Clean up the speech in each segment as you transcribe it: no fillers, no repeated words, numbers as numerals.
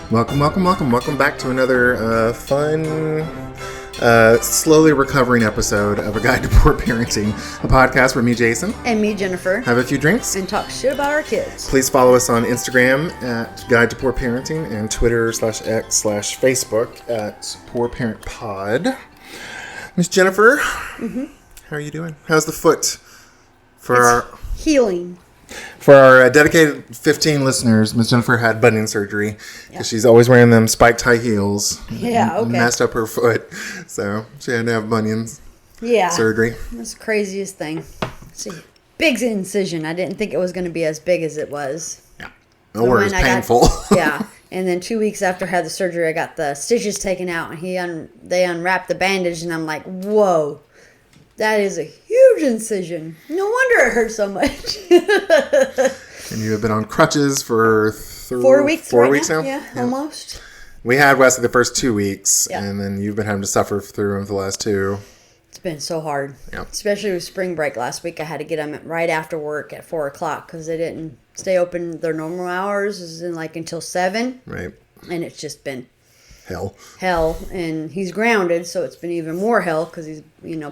Welcome back to another fun, slowly recovering episode of A Guide to Poor Parenting, a podcast where me, Jason, and me, Jennifer, have a few drinks and talk shit about our kids. Please follow us on Instagram at Guide to Poor Parenting and Twitter/X/Facebook at Poor Parent Pod. Miss Jennifer, how are you doing? How's the foot? Healing. For our dedicated 15 listeners, Miss Jennifer had bunion surgery because she's always wearing them spiked high heels. Yeah, okay. Messed up her foot, so she had to have bunions surgery. That's the craziest thing. See, big incision. I didn't think it was going to be as big as it was. Yeah, or it was painful. And then 2 weeks after I had the surgery, I got the stitches taken out, and they unwrapped the bandage, and I'm like, whoa. That is a huge incision. No wonder it hurts so much. And you have been on crutches for 4 weeks. 4 weeks now? Yeah, almost. We had Wesley the first 2 weeks, Yeah. and then you've been having to suffer through him for the last two. It's been so hard. Yeah. Especially with spring break last week. I had to get them right after work at 4 o'clock because they didn't stay open their normal hours until 7. Right. And it's just been hell, and he's grounded, so it's been even more hell because he's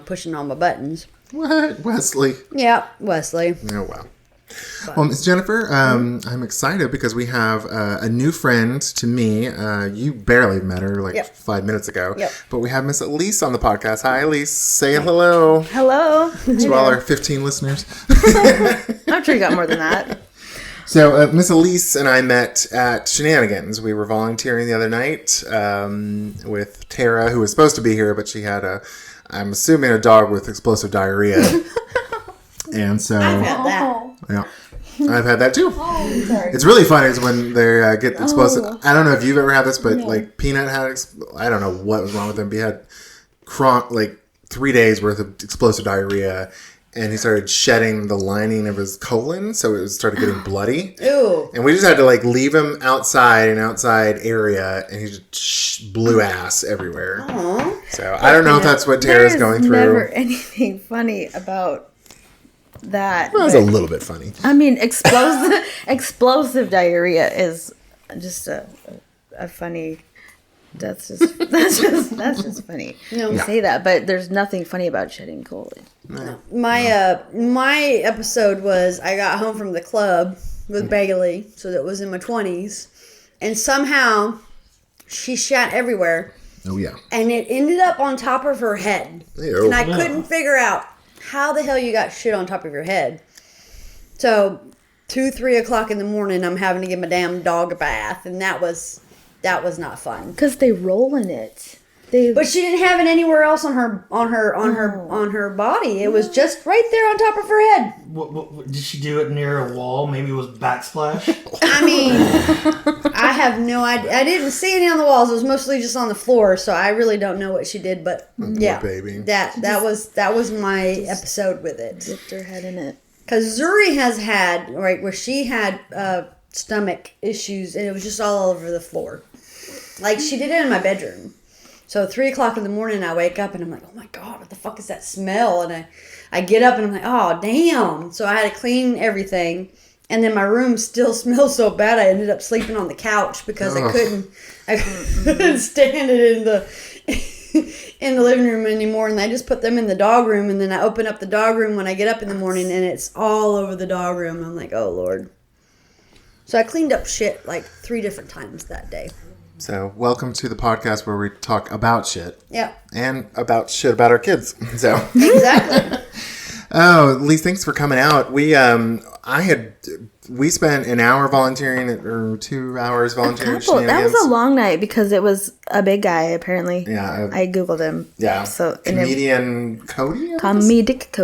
pushing all my buttons. What, Wesley? Yeah, Wesley. Oh wow. Well, Miss Jennifer, I'm excited because we have a new friend to me. You barely met her 5 minutes ago, but we have Miss Alyse on the podcast. Hi, Alyse. Say hello. Hello to all our 15 listeners. I'm sure you got more than that. So, Miss Alyse and I met at Shenanigans. We were volunteering the other night with Tara, who was supposed to be here, but she had I'm assuming, a dog with explosive diarrhea. And so... I've had that. Yeah. I've had that too. Oh, sorry. It's really funny is when they get explosive... I don't know if you've ever had this, but Peanut had... I don't know what was wrong with him, but he had 3 days worth of explosive diarrhea. And he started shedding the lining of his colon, so it started getting bloody. Ew. And we just had to leave him outside area, and he just blew ass everywhere. Aww. So I don't know if that's what Tara's going through. There's never anything funny about that. Well, it was a little bit funny. I mean, explosive diarrhea is just a funny. That's just funny. No. You say that, but there's nothing funny about shedding colon. No. My episode was I got home from the club with Bailey, so that was in my 20s, and somehow she shat everywhere. Oh yeah. And it ended up on top of her head. Ew. And I couldn't figure out how the hell you got shit on top of your head. So 2-3 o'clock in the morning, I'm having to give my damn dog a bath, and that was not fun. Because they roll in it. But she didn't have it anywhere else on her body. It was just right there on top of her head. What, did she do it near a wall? Maybe it was backsplash? I mean, I have no idea. I didn't see any on the walls. It was mostly just on the floor, so I really don't know what she did. But yeah, baby. That was my episode with it. Dipped her head in it. Because Zuri has had where she had stomach issues, and it was just all over the floor. She did it in my bedroom. So 3 o'clock in the morning, I wake up and I'm like, oh my God, what the fuck is that smell? And I get up and I'm like, oh, damn. So I had to clean everything. And then my room still smells so bad, I ended up sleeping on the couch because I couldn't stand it in the living room anymore. And I just put them in the dog room. And then I open up the dog room when I get up in the morning and it's all over the dog room. I'm like, oh, Lord. So I cleaned up shit 3 different times that day. So, welcome to the podcast where we talk about shit. Yeah. And about shit about our kids. So. Exactly. Oh, Alyse, thanks for coming out. We spent an hour volunteering or 2 hours volunteering. That was a long night because it was a big guy apparently. Yeah. I Googled him. Yeah. So Comedian Cody? Comedic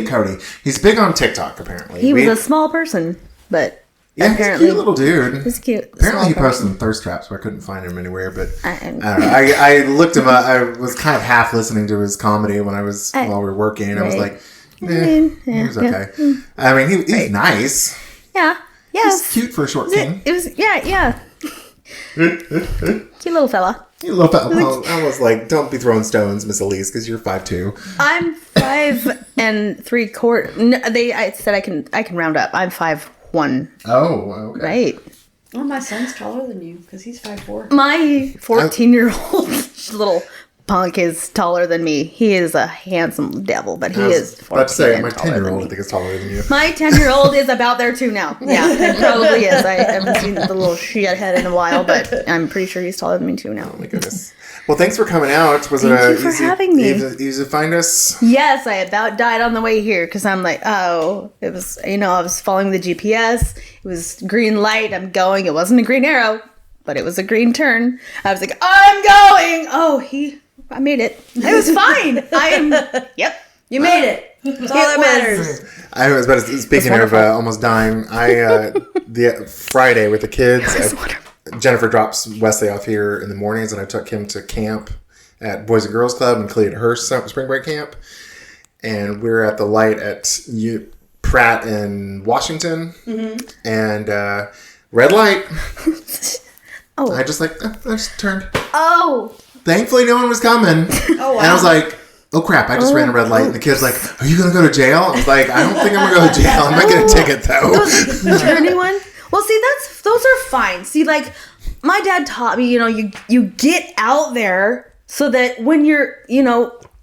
Cody. He's big on TikTok apparently. He was a small person, but... Yeah, apparently, he's a cute little dude. He's cute. Apparently, he posted some thirst traps, but I couldn't find him anywhere. But I don't know. I looked him up. I was kind of half listening to his comedy while we were working. And I was like, he was okay. Yeah. I mean, he's nice. Yeah. Yes. He's cute for a short king. It was. Yeah. Cute little fella. Well, I was like, don't be throwing stones, Miss Alyse, because you're 5'2". I'm 5 3/4. No, I said I can round up. I'm 5'1". Oh, okay. Right. Oh, my son's taller than you because he's 5'4". My 14-year-old little punk is taller than me. He is a handsome devil, but he is 14. About to say, my 10-year-old I think is taller than you. My 10-year-old is about there too now. Yeah, it probably is. I haven't seen the little shithead in a while, but I'm pretty sure he's taller than me too now. Oh my goodness. Well, thanks for coming out. Was Thank you for having me. Easy to find us? Yes, I about died on the way here because I'm like, it was, I was following the GPS. It was green light. I'm going. It wasn't a green arrow, but it was a green turn. I was like, I'm going. I made it. It was fine. Yep. You made it. That's all that matters. I was about to, speaking of almost dying, the Friday with the kids, Jennifer drops Wesley off here in the mornings, and I took him to camp at Boys and Girls Club and Clea at her spring break camp. And we were at the light at Pratt in Washington, and red light. I just turned. Thankfully, no one was coming. Oh, wow. And I was like, oh, crap, I just ran a red light. And the kid's like, are you going to go to jail? I was like, I don't think I'm going to go to jail. I might get a ticket, though. Is there anyone? Well, see, those are fine. See, like, my dad taught me, you get out there so that when you're,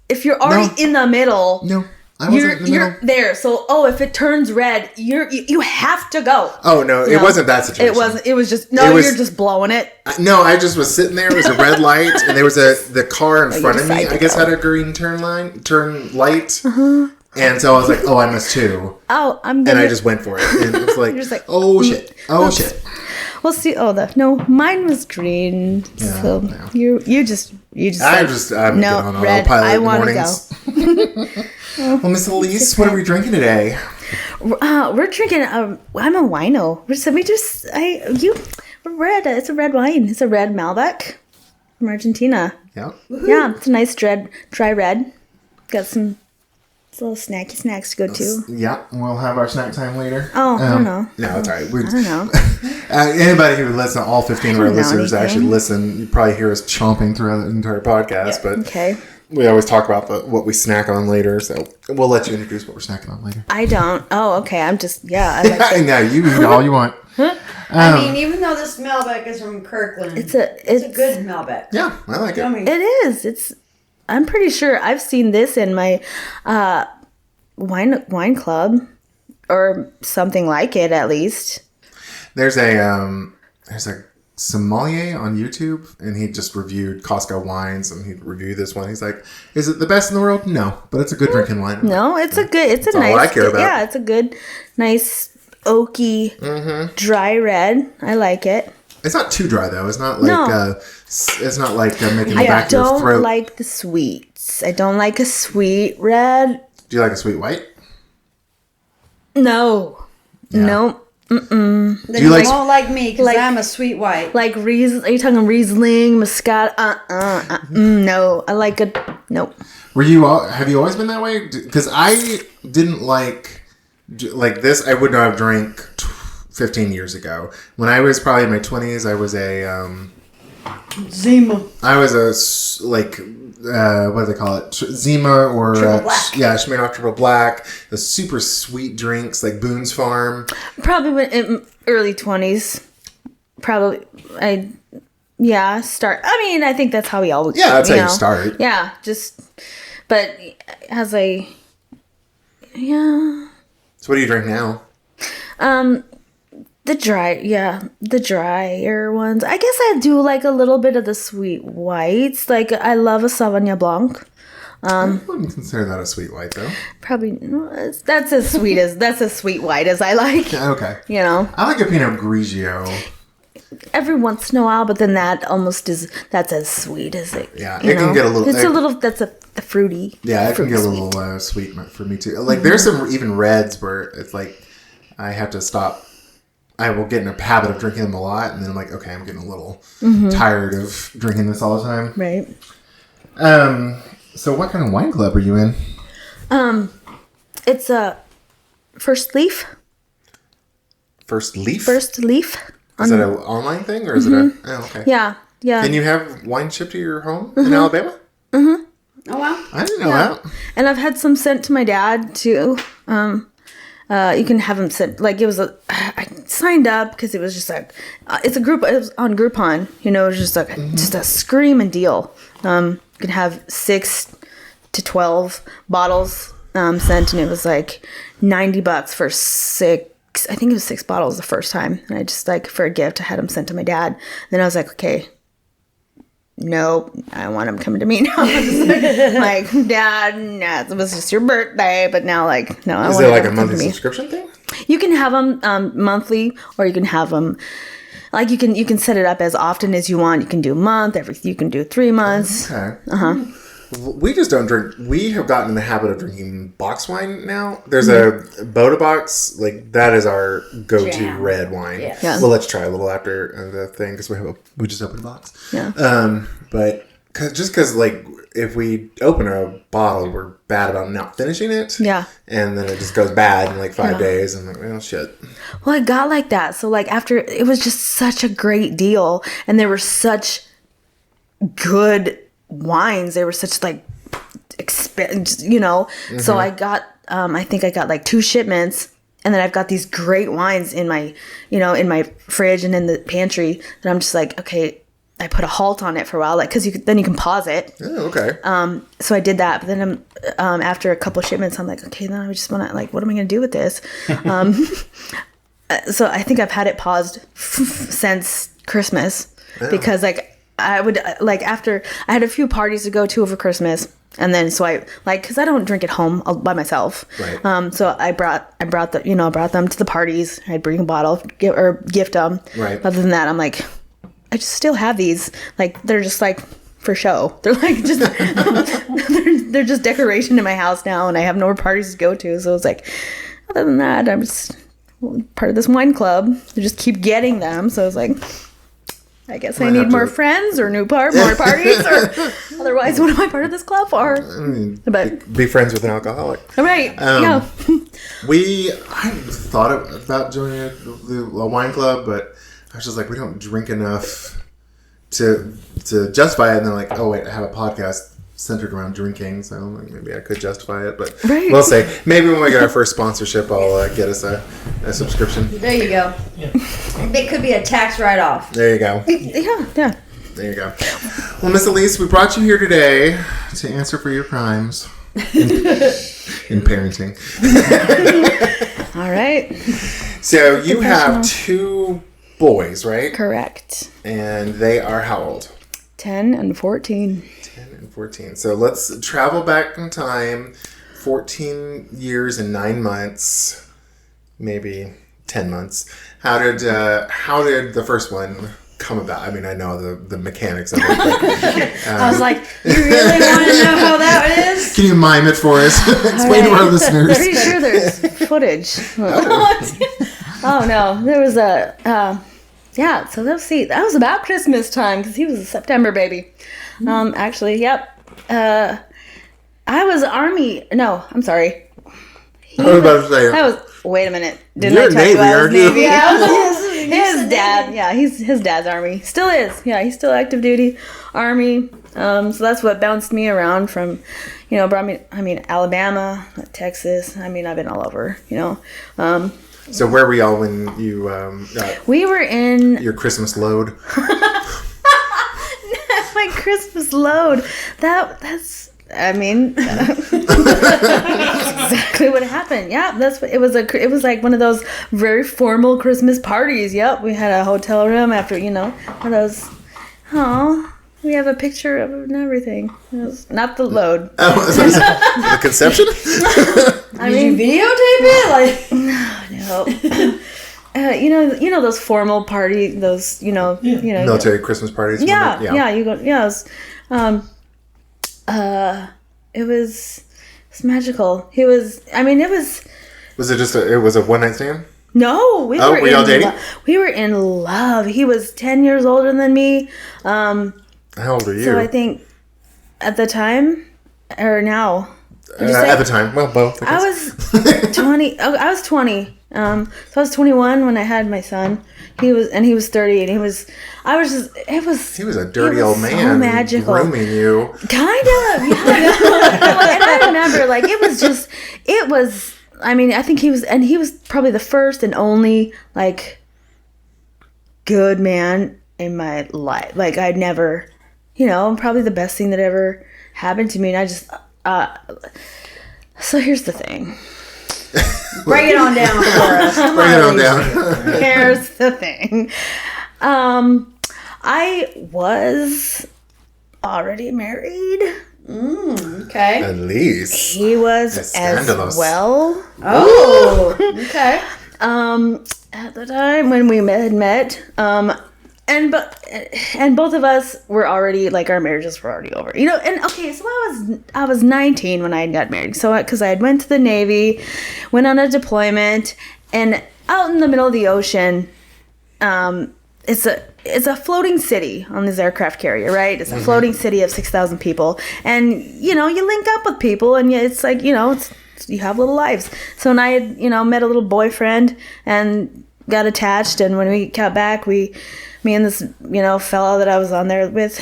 if you're already in the middle. No. I wasn't in the middle. You're there. So, if it turns red, you have to go. Oh, no. It wasn't that situation. It wasn't. It was just, you're just blowing it. No, I just was sitting there. It was a red light. And there was the car in front of me, I guess, had a green turn light. Uh-huh. And so I was like, oh, I missed two. Oh, and I just went for it. And it was like, oh, shit. Oh, shit. We'll see. Mine was green. Yeah, so no. you just. I'm no, on red. I want to go. Well, Miss Alyse, what are we drinking today? We're drinking. I'm a wino. It's a red wine. It's a red Malbec from Argentina. Yeah. Yeah, it's a nice dry red. Got some little snacky snacks to go to. Yeah, we'll have our snack time later. Oh, I don't know. No, it's all right. I don't know. Anybody who listens, all 15 of our listeners actually listen. You probably hear us chomping throughout the entire podcast, but okay. We always talk about what we snack on later, so we'll let you introduce what we're snacking on later. I don't. Oh, okay. I'm just, I like No, you eat all you want. Even though this Malbec is from Kirkland, it's a good Malbec. Yeah, I like it. It is. I'm pretty sure I've seen this in my wine club or something like it, at least. There's a sommelier on YouTube, and he just reviewed Costco wines, and he reviewed this one. He's like, "Is it the best in the world? No, but it's a good drinking wine." No, it's a nice. All I care about. Yeah, it's a good, nice, oaky, dry red. I like it. It's not too dry though. It's not like it's not like making the back of your throat. I don't like the sweets. I don't like a sweet red. Do you like a sweet white? No. Yeah. No. Then you won't like me because I'm a sweet white. Like Riesling? Are you talking Riesling, Muscat? No, I like a nope. Have you always been that way? Because I didn't like this. I would not have drank 15 years ago. When I was probably in my 20s, I was a Zima. I was a what do they call it? Zima or Smirnoff Triple Black. The super sweet drinks like Boone's Farm. Probably in early 20s. Probably I think that's how we always. Yeah, that's how you start. Yeah, but as I. Yeah. So what do you drink now? The drier ones. I guess I do like a little bit of the sweet whites. Like I love a Sauvignon Blanc. I wouldn't consider that a sweet white though. Probably that's as sweet white as I like. Okay. I like a Pinot Grigio. Every once in a while, but then that's as sweet as it. Yeah, it can get a little. It's a little. That's a fruity. Yeah, it can get a little sweet for me too. Like there's some even reds where it's like I have to stop. I will get in a habit of drinking them a lot, and then I'm like, okay, I'm getting a little tired of drinking this all the time. Right. So what kind of wine club are you in? It's a First Leaf. First Leaf? First Leaf. Is it an online thing, or is it a... Oh, okay. Yeah. Can you have wine shipped to your home in Alabama? Oh, wow. I didn't know that. And I've had some sent to my dad, too. You can have them sit, like, it was I signed up because it was just like, it's a group, it was on Groupon, you know, it was just like, just a screaming deal. You can have 6 to 12 bottles sent, and it was like $90 for 6, I think it was 6 bottles the first time. And I just, like, for a gift, I had them sent to my dad. Then I was like, okay, nope, I want them coming to me now. Like, Dad, nah, it was just your birthday, but now, like, no, I want them. Is there like a monthly subscription thing? You can have them monthly, or you can have them, like, you can set it up as often as you want. You can do a month, you can do 3 months. Okay. We just don't drink. We have gotten in the habit of drinking box wine now. There's a Boda box, like, that is our go-to red wine. Yeah. We'll let you try a little after the thing because we just opened a box. Yeah. But because like, if we open a bottle, we're bad about not finishing it. Yeah. And then it just goes bad in like 5 days. And I'm like, well, shit. Well, it got like that. So, like, after, it was just such a great deal, and there were such good wines. They were such, like, you know. So I got, I think I got like 2 shipments, and then I've got these great wines in my, you know, in my fridge and in the pantry that I'm just like, okay, I put a halt on it for a while, like, because then you can pause it. Oh, okay. So I did that, but then after a couple shipments, I'm like, okay, then I just want to, like, what am I going to do with this? So I think I've had it paused since Christmas because, like, I would, like, after I had a few parties to go to over Christmas, and then so I, like, because I don't drink at home by myself. Right. So I brought them to the parties. I'd bring a bottle or gift them. Right. Other than that, I'm like, I just still have these. Like, they're just, like, for show. They're, like, just they're just decoration in my house now, and I have no more parties to go to. So it's like, other than that, I'm just part of this wine club. They just keep getting them. So it's like, I guess I need more friends or more parties, or otherwise, what am I part of this club for? But be friends with an alcoholic. Right. I thought about joining a wine club, but I was just like, we don't drink enough to justify it. And then, like, oh wait, I have a podcast centered around drinking, so like, maybe I could justify it. But we'll say maybe when we get our first sponsorship, I'll get us a subscription. There you go. Yeah. It could be a tax write-off. There you go. Yeah. There you go. Well, Miss Alyse, we brought you here today to answer for your crimes in parenting. All right. So you have 2 boys, right? Correct. And they are how old? 10 and 14. 10 and 14. So let's travel back in time. 14 years and 9 months, maybe 10 months. How did the first one come about? I mean, I know the mechanics of it. But, I was like, you really want to know how that is? Can you mime it for us? Explain to our listeners. Pretty sure there's footage. Oh no, there was a. Yeah, so let's see. That was about Christmas time because he was a September baby. Actually, yep. I was Army. No, I'm sorry. I was about to say. Wait a minute. Didn't You're I tell Navy, you I was aren't you? Navy? Yeah, his dad. Yeah, his dad's Army. Still is. Yeah, he's still active duty Army. So that's what bounced me around from, brought me. I mean, Alabama, Texas. I mean, I've been all over. So where were y'all when you got we were in your Christmas load? My Christmas load. That's exactly what happened. Yeah, that's what it was. It was like one of those very formal Christmas parties. Yep, we had a hotel room after one of those. Oh, we have a picture of it and everything. It was not the load. Oh, the conception? Did you videotape it? No. Those formal party, those military Christmas parties. Yeah. You go. Yeah. It was magical. It was. I mean, it was. Was it just it was a one night stand? No, were y'all dating? We were in love. He was 10 years older than me. How old are you? So I think at the time or now. At the time, well, both. I was 20. I was 20. So I was 21 when I had my son. He was 30, and he was a dirty old man. So magical. Grooming you. Kind of. Yeah. And I remember, like, it was I mean, I think he was probably the first and only, like, good man in my life. Like, I'd never, probably the best thing that ever happened to me. And I just, so here's the thing. Bring it on down for us. Bring it on down. Here's the thing. I was already married. Okay. Alyse. He was as well. Oh, okay. At the time when we had met, and both of us were already, like, our marriages were already over, and okay, so I was 19 when I got married, so because I had went to the Navy, went on a deployment, and out in the middle of the ocean, it's a floating city on this aircraft carrier, right? It's a floating city of 6,000 people, and you link up with people, and it's like you have little lives. So when I had met a little boyfriend and got attached, and when we got back, me and this fellow that I was on there with,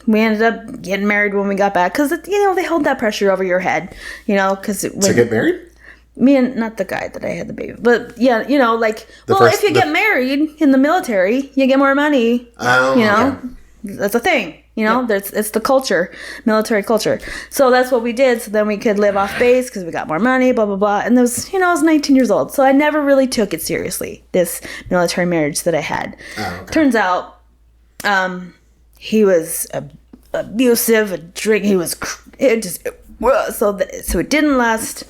we ended up getting married when we got back, because they hold that pressure over your head, because to get married. Me and not the guy that I had the baby, but yeah, if you get married in the military, you get more money. Oh, okay. That's a thing. It's the culture, military culture. So that's what we did. So then we could live off base because we got more money, blah blah blah. And I was 19 years old, so I never really took it seriously, this military marriage that I had. Oh, okay. Turns out, he was abusive, a drink. He was so it didn't last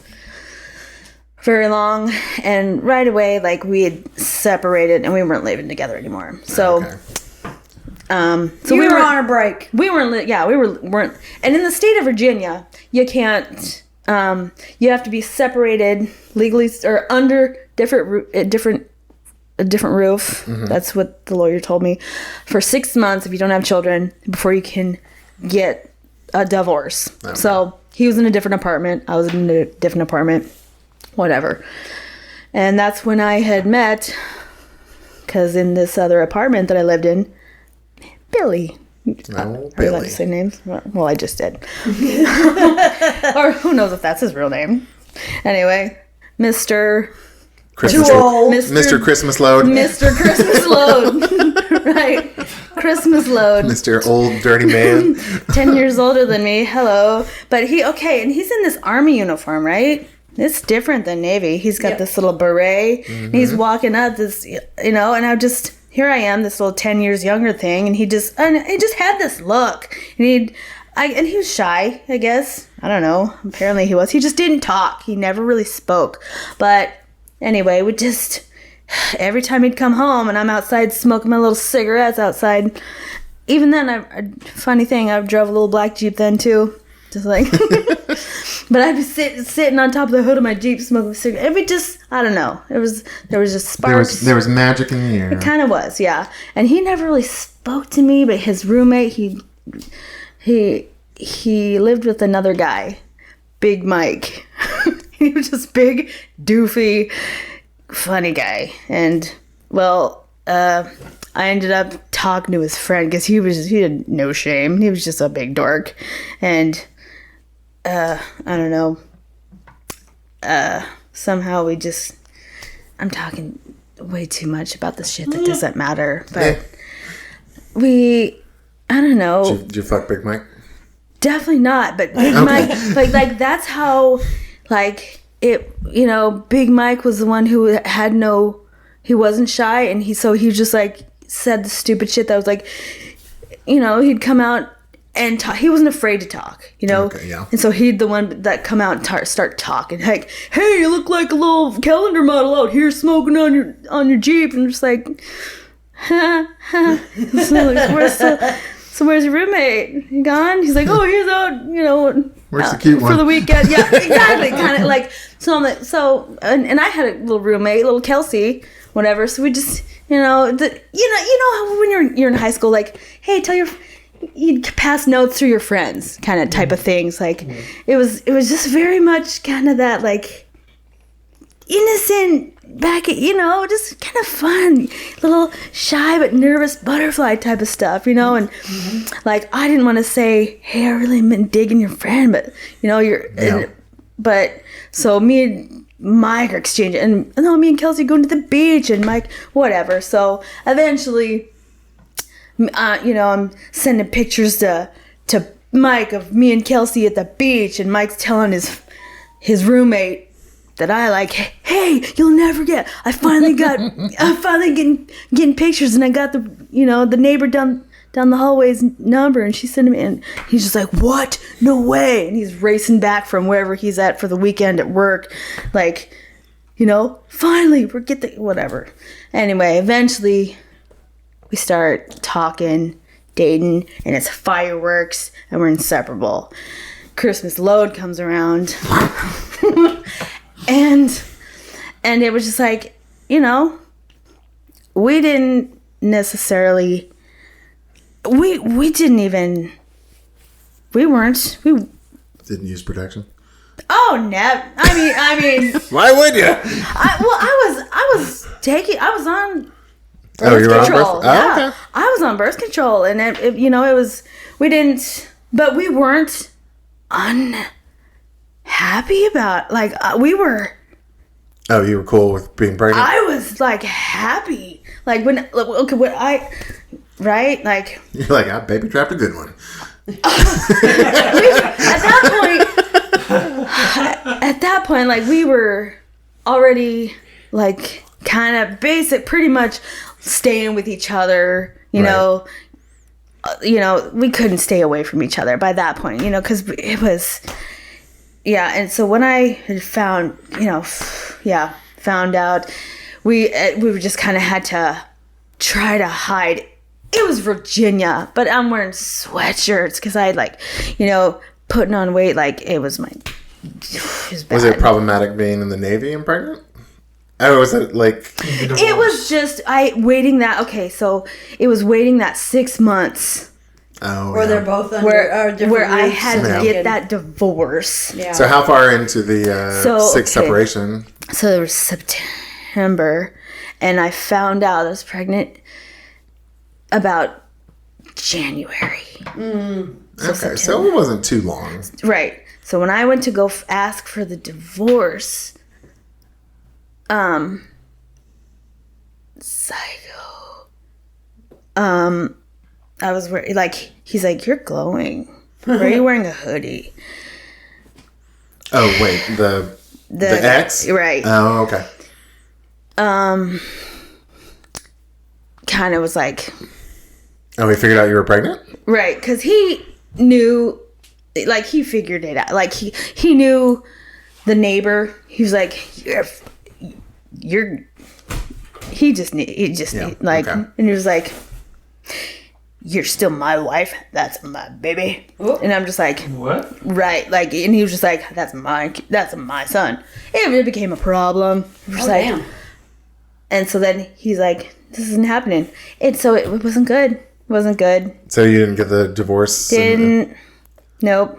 very long, and right away, like, we had separated and we weren't living together anymore. So, so we were on a break. We weren't. And in the state of Virginia, you can't. You have to be separated legally or under a different roof. Mm-hmm. That's what the lawyer told me, for 6 months if you don't have children before you can get a divorce. Okay. So he was in a different apartment. I was in a different apartment. Whatever. And that's when I had met, because in this other apartment that I lived in, Billy. No, Are you allowed to say names? Well, I just did. Or who knows if that's his real name. Anyway, Mr. Christmas Load. Mr. Christmas Load. Right. Christmas Load. Mr. Old Dirty Man. 10 years older than me. Hello. But and he's in this army uniform, right? It's different than Navy. He's got this little beret, and he's walking up this, and here I am, this little 10 years younger thing, and he just had this look, and he was shy, I guess. I don't know. Apparently he was. He just didn't talk. He never really spoke. But anyway, every time he'd come home, and I'm outside smoking my little cigarettes outside. Even then, funny thing, I drove a little black Jeep then too. Just like, but I'd be sitting on top of the hood of my Jeep smoking a cigarette. I don't know. There was just sparks. There was magic in the air. It kind of was, yeah. And he never really spoke to me, but his roommate, he lived with another guy, Big Mike. He was just big, doofy, funny guy. And well, I ended up talking to his friend because he had no shame. He was just a big dork, and. I don't know. Somehow I'm talking way too much about this shit that doesn't matter. But I don't know. Did you fuck Big Mike? Definitely not. But Big Mike, like that's how, like, it, Big Mike was the one who he wasn't shy. And he just like said the stupid shit that was like, he'd come out and he wasn't afraid to talk, Okay, yeah. And so he'd the one that come out and start talking, like, "Hey, you look like a little calendar model out here smoking on your Jeep," and just like, ha, ha. So where's your roommate? He gone? He's like, "Oh, he's out, where's the cute one for the weekend?" Yeah, exactly. Kind of like so. I'm like, and I had a little roommate, little Kelsey, whatever. So we just, how when you're in high school, like, hey, you'd pass notes through your friends, kind of type of things. Like, it was just very much kind of that, like, innocent just kind of fun, little shy but nervous butterfly type of stuff, and like, I didn't want to say, "Hey, I really been digging your friend," but you're but so me and Mike are exchanging, and no, me and Kelsey going to the beach, and Mike, whatever. So eventually, I'm sending pictures to Mike of me and Kelsey at the beach, and Mike's telling his roommate that I like, hey, you'll never get. I'm finally getting pictures, and I got the neighbor down the hallway's number, and she sent him in. He's just like, what? No way. And he's racing back from wherever he's at for the weekend at work. Like, finally, whatever. Anyway, eventually we start talking, dating, and it's fireworks, and we're inseparable. Christmas load comes around. and it was just like, we didn't necessarily... We didn't use protection. Oh, never. I mean. Why would you? I was on Oh, you were on control. birth? Yeah. Oh, okay. I was on birth control, and it was, we didn't, but we weren't unhappy about, we were. Oh, you were cool with being pregnant? I was, happy. Right? You're like, I baby trapped a good one. At that point, we were already, kind of pretty much staying with each other, you know. We couldn't stay away from each other by that point, because it was, and so when I had found out, we were just kind of had to try to hide. It was Virginia, but I'm wearing sweatshirts because I had putting on weight. It was my. It was bad. Was it problematic being in the Navy and pregnant? Or was it It was just waiting that. Okay, so it was waiting that 6 months. Oh. Where they're both under where I had to get that divorce. Yeah. So how far into the separation? So it was September, and I found out I was pregnant about January. Okay, so it wasn't too long. Right. So when I went to go ask for the divorce, I was wearing, he's like, you're glowing. Why are you wearing a hoodie? Oh, wait, the ex? Right. Oh, okay. Kind of was like... Oh, he figured out you were pregnant? Right, because he knew, he figured it out. He knew the neighbor. He was like, and he was like, you're still my wife. That's my baby. Ooh. And I'm just like, what? Right. And he was just like, that's my son. It became a problem. Damn. And so then he's like, this isn't happening. And so it wasn't good. Wasn't good. So you didn't get the divorce? Nope.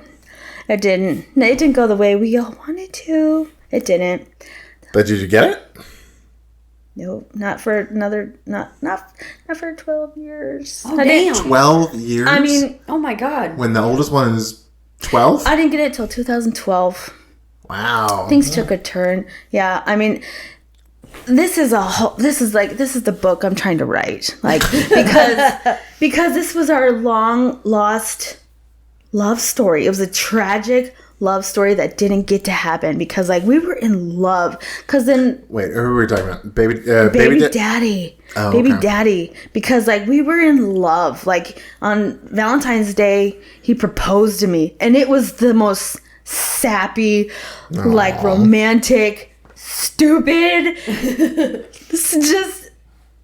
It didn't. It didn't go the way we all wanted to. It didn't. But did you get it? Nope. Not for another, not for 12 years. Oh, damn. 12 years? I mean. Oh, my God. When the oldest one is 12? I didn't get it till 2012. Wow. Things took a turn. Yeah. I mean, this is the book I'm trying to write. Because this was our long lost love story. It was a tragic love story that didn't get to happen because we were in love. Because then... Wait, who were we talking about? Baby daddy. Oh, baby okay. daddy. Because we were in love. On Valentine's Day, he proposed to me. And it was the most sappy, romantic, stupid. This is just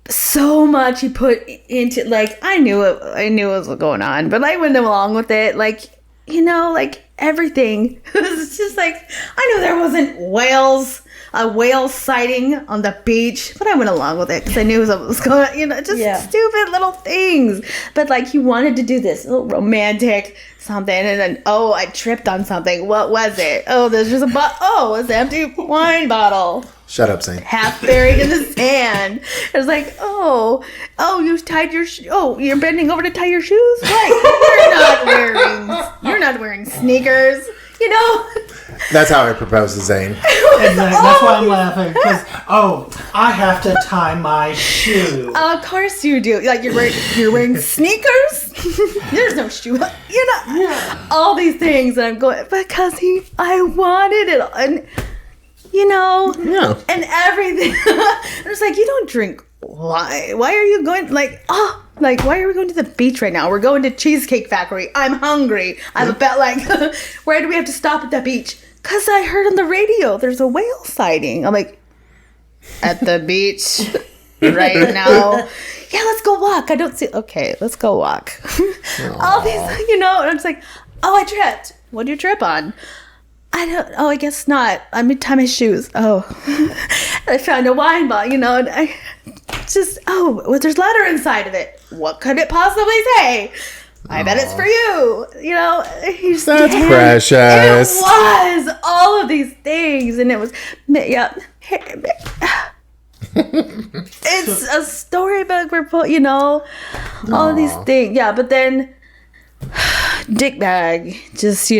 so much he put into I knew what was going on, but I went along with it. Everything. It was just I knew there wasn't a whale sighting on the beach, but I went along with it because I knew what was going on. Stupid little things. But he wanted to do this little romantic something, and then I tripped on something. What was it? Oh, there's just it was an empty wine bottle. Shut up, Saint. Half buried in the sand. It was you tied your you're bending over to tie your shoes? Right. You're not wearing sneakers. you know. That's how I propose to Zane. Exactly. That's why I'm laughing. Because, I have to tie my shoe. Of course you do. Like you're wearing sneakers. There's no shoe. All these things, and I'm going because I wanted it, and and everything. I was like, you don't drink. Why? Why are you going? Why are we going to the beach right now? We're going to Cheesecake Factory. I'm hungry. I have a bet. Why do we have to stop at the beach? Because I heard on the radio there's a whale sighting. I'm like, at the beach right now. Yeah, let's go walk. I don't see. Okay, let's go walk. All these, and I'm just like, I tripped. What did you trip on? I guess not. I mean, tie my shoes. I found a wine bottle, and I just, there's letter inside of it. What could it possibly say? I bet it's for you. That's precious. It was all of these things, and it was, yeah. It's a storybook report, all of these things. Yeah, but then Dickbag just,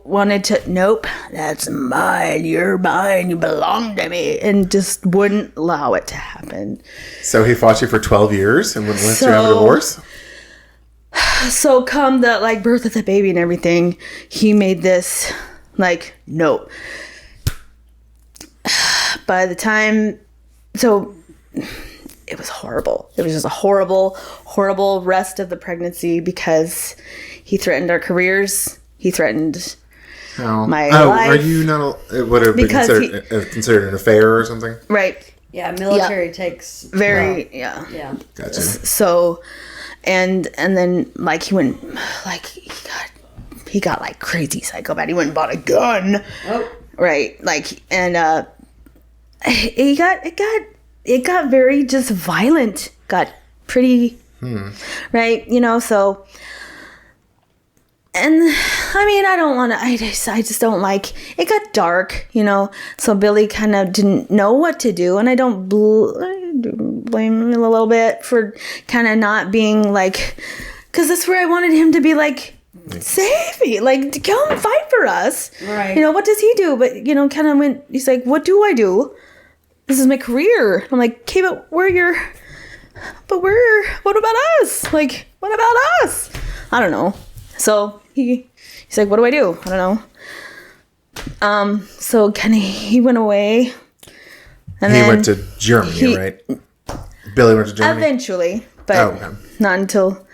wanted to, nope, that's mine, you're mine, you belong to me, and just wouldn't allow it to happen. So he fought you for 12 years and wouldn't let you have a divorce? So come the, birth of the baby and everything, he made this, no. By the time, so it was horrible. It was just a horrible, horrible rest of the pregnancy because he threatened our careers. He threatened my life. Are you not? It would have been considered an affair or something, right? Yeah, military takes very yeah. Gotcha. So, and then he went he got crazy psychopath. He went and bought a gun. Oh, right, and it got very just violent. Got pretty right, so. And I mean, I don't want to. I just don't like. It got dark, So Billy kind of didn't know what to do, and I don't blame him a little bit for kind of not being because that's where I wanted him to be save me, to come fight for us. Right. What does he do? But kind of went. He's like, what do I do? This is my career. I'm like, okay, but what about us? What about us? I don't know. So he's like, what do I do? I don't know. So he went away. And he went to Germany, right? Billy went to Germany? Eventually. But not until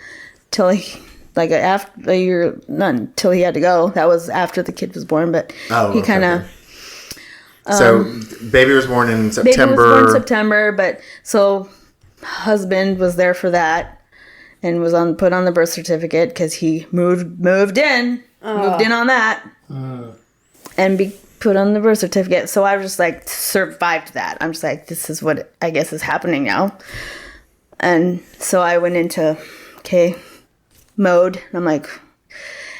he, after a year, not until he had to go. That was after the kid was born, but he kind of... So baby was born in September. Baby was born in September, but so husband was there for that. And was put on the birth certificate because he moved in on that, and put on the birth certificate. So I was just survived that. I'm just this is what I guess is happening now. And so I went into mode. And I'm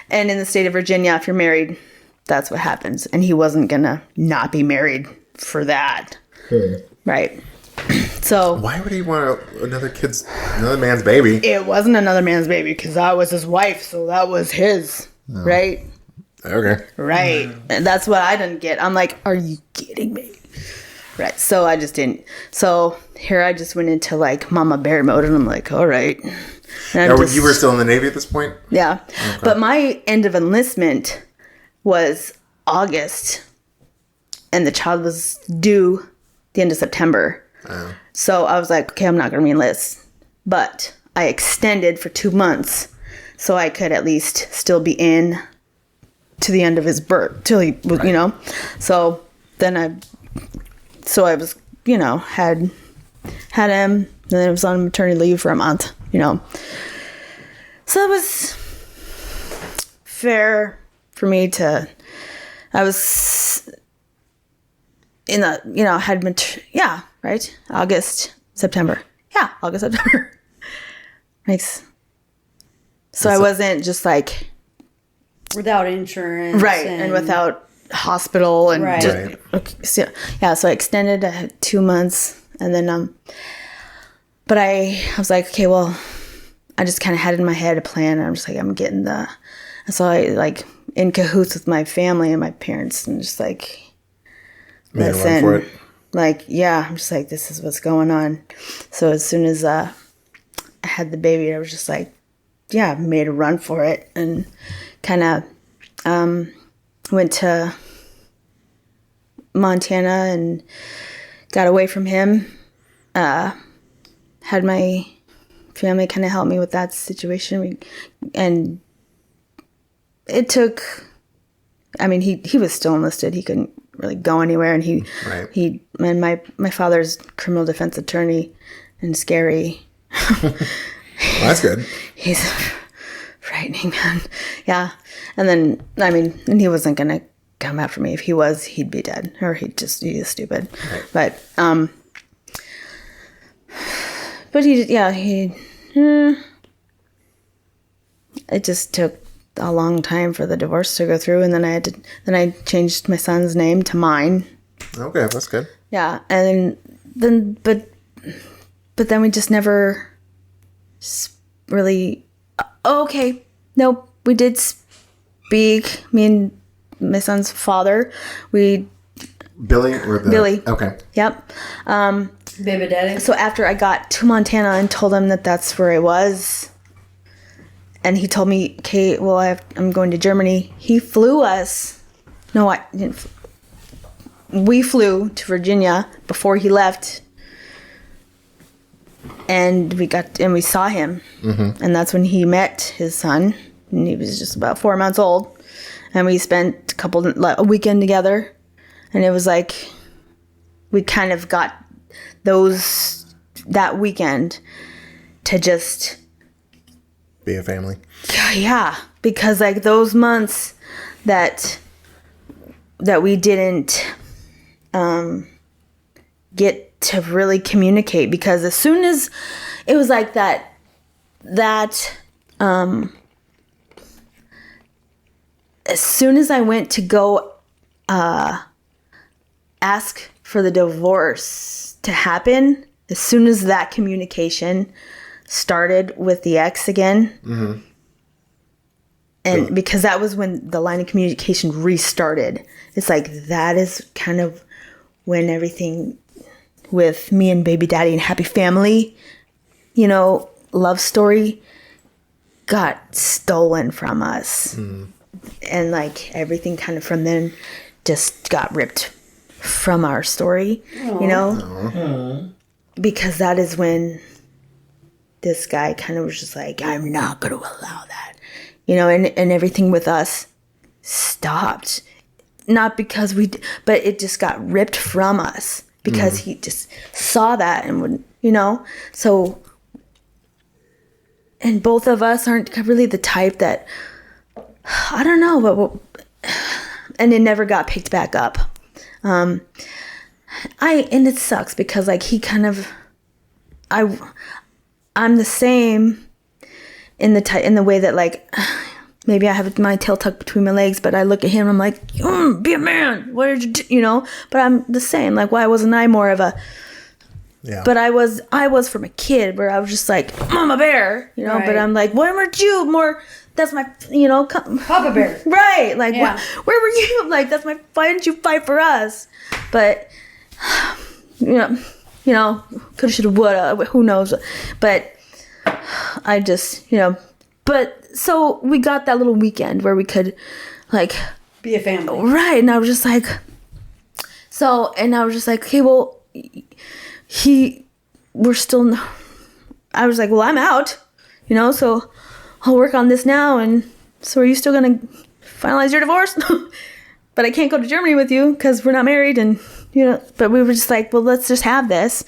and in the state of Virginia, if you're married, that's what happens. And he wasn't gonna not be married for that, right? So why would he want another man's baby? It wasn't another man's baby because I was his wife, so that was his, right? Okay. Right. And that's what I didn't get. I'm like, are you kidding me? Right. So I just didn't. So here I just went into mama bear mode, and I'm like, all right. And you were still in the Navy at this point? Yeah. Okay. But my end of enlistment was August, and the child was due the end of September. So I was like, okay, I'm not going to re-enlist. But I extended for 2 months so I could at least still be in to the end of his birth, till he was, So then I was, had him, and then I was on maternity leave for a month, So it was fair for me I was in the, had right? August, September. Yeah, August, September. Makes. So I wasn't just without insurance. Right, and without hospital and right. Okay, so I extended 2 months, and then but I was like, okay, well, I just kind of had in my head a plan, and I'm just I'm getting so I in cahoots with my family and my parents, and just like, Made a run for it. like, yeah, I'm just like, this is what's going on. So as soon as I had the baby, I was just like, yeah, made a run for it, and kind of went to Montana and got away from him. Had my family kind of help me with that situation, and it took. I mean, he was still enlisted. He couldn't really go anywhere, and and my father's criminal defense attorney, and scary. Well, that's good. He's frightening, man. Yeah, and then I mean, and he wasn't gonna come after me. If he was, he'd be dead, or he's stupid. Right. But it just took a long time for the divorce to go through, and then I changed my son's name to mine. Okay, that's good. Yeah, and then but then we just never really. Okay, no, we did speak. Me and my son's father. Billy or the Billy. Okay. Yep. Baby daddy. So after I got to Montana and told him that that's where I was, and he told me, "Okay, well, I'm going to Germany." He flew us. No, I didn't. We flew to Virginia before he left, and we saw him, and that's when he met his son, and he was just about 4 months old, and we spent a weekend together, and it was like we kind of got that weekend to just be a family. Yeah, because like those months that we didn't get to really communicate, because as soon as it was like that as soon as I went to go ask for the divorce to happen, as soon as that communication started with the ex again, and because that was when the line of communication restarted. It's like that is kind of when everything with me and baby daddy and happy family, love story got stolen from us. And like everything kind of from then just got ripped from our story, because that is when this guy kind of was just like, I'm not going to allow that, and everything with us stopped. Not because but it just got ripped from us because he just saw that and would, so, and both of us aren't really the type that, I don't know, but, and it never got picked back up. And it sucks because like he kind of, I'm the same in the way that like, maybe I have my tail tucked between my legs, but I look at him and I'm like, be a man. What did you do? But I'm the same. Like, why wasn't I more of a, but I was from a kid where I was just like, Mama Bear, right. But I'm like, why weren't you more, that's my, Papa Bear. Right. Like, where were you? Like, why didn't you fight for us? But, coulda, shoulda, woulda, who knows? But I just, but so we got that little weekend where we could like be a family. Right. And I was just like, okay, well, I was like, well, I'm out, so I'll work on this now. And so are you still going to finalize your divorce? But I can't go to Germany with you because we're not married. And, but we were just like, well, let's just have this.